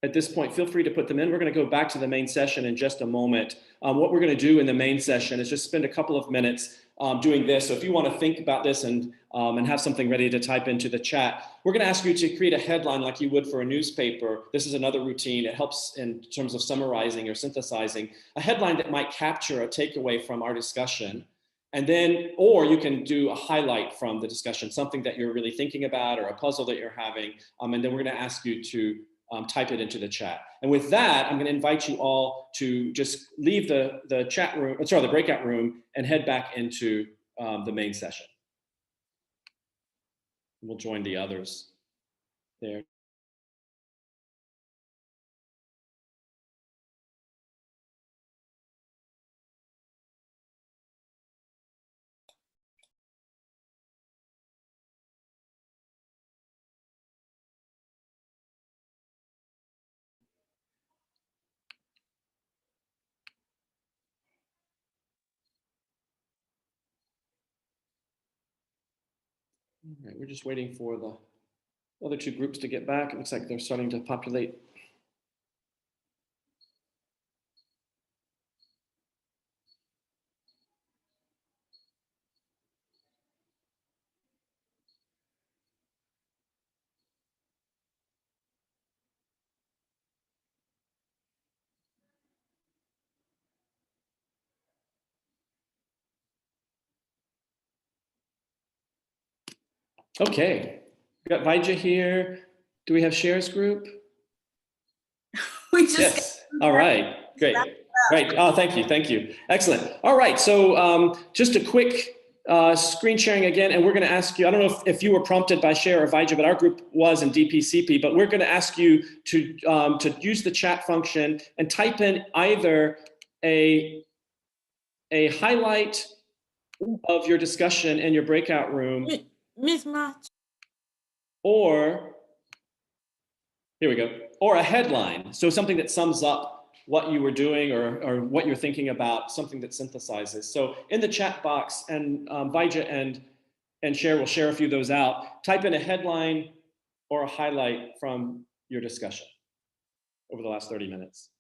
at this point, feel free to put them in. We're going to go back to the main session in just a moment. What we're going to do in the main session is just spend a couple of minutes doing this. So if you want to think about this and have something ready to type into the chat, we're going to ask you to create a headline like you would for a newspaper. This is another routine. It helps in terms of summarizing or synthesizing a headline that might capture a takeaway from our discussion. And then, or you can do a highlight from the discussion, something that you're really thinking about or a puzzle that you're having. And then we're going to ask you to type it into the chat. And with that, I'm going to invite you all to just leave the chat room, sorry, the breakout room, and head back into the main session. We'll join the others there. All right, we're just waiting for the other two groups to get back. It looks like they're starting to populate. Okay, we got Vaija here. Do we have Sher's group? We just yes. All right, great. Great. Oh, thank you. Excellent. All right, so just a quick screen sharing again, and we're going to ask you, I don't know if you were prompted by Sher or Vaija, but our group was in DPCP, but we're going to ask you to use the chat function and type in either a highlight of your discussion in your breakout room, Miss March. or, here we go, or a headline. So something that sums up what you were doing or what you're thinking about, something that synthesizes. So in the chat box, and Vaija and Sher will share a few of those out, type in a headline or a highlight from your discussion over the last 30 minutes.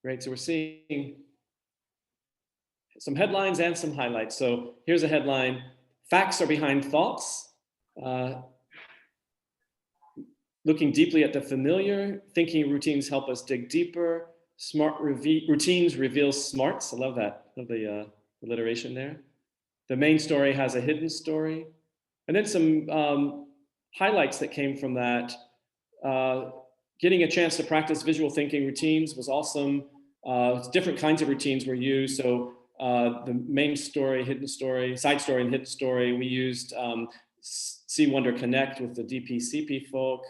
Great, so we're seeing some headlines and some highlights. So here's a headline: facts are behind thoughts. Looking deeply at the familiar, thinking routines help us dig deeper. Smart routines reveal smarts. I love that, love the alliteration there. The main story has a hidden story. And then some highlights that came from that. Getting a chance to practice visual thinking routines was awesome. Different kinds of routines were used. So the main story, hidden story, side story, and hidden story. We used See Wonder Connect with the DP-CP folk,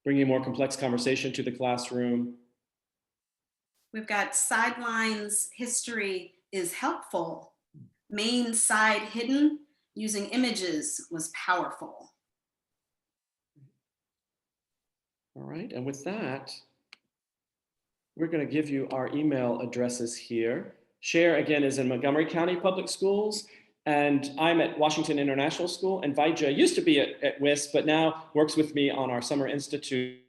bringing more complex conversation to the classroom. We've got sidelines history is helpful. Main side hidden, using images was powerful. All right, and with that, we're going to give you our email addresses here. Sher, again, is in Montgomery County Public Schools, and I'm at Washington International School, and Vaija used to be at WIS, but now works with me on our Summer Institute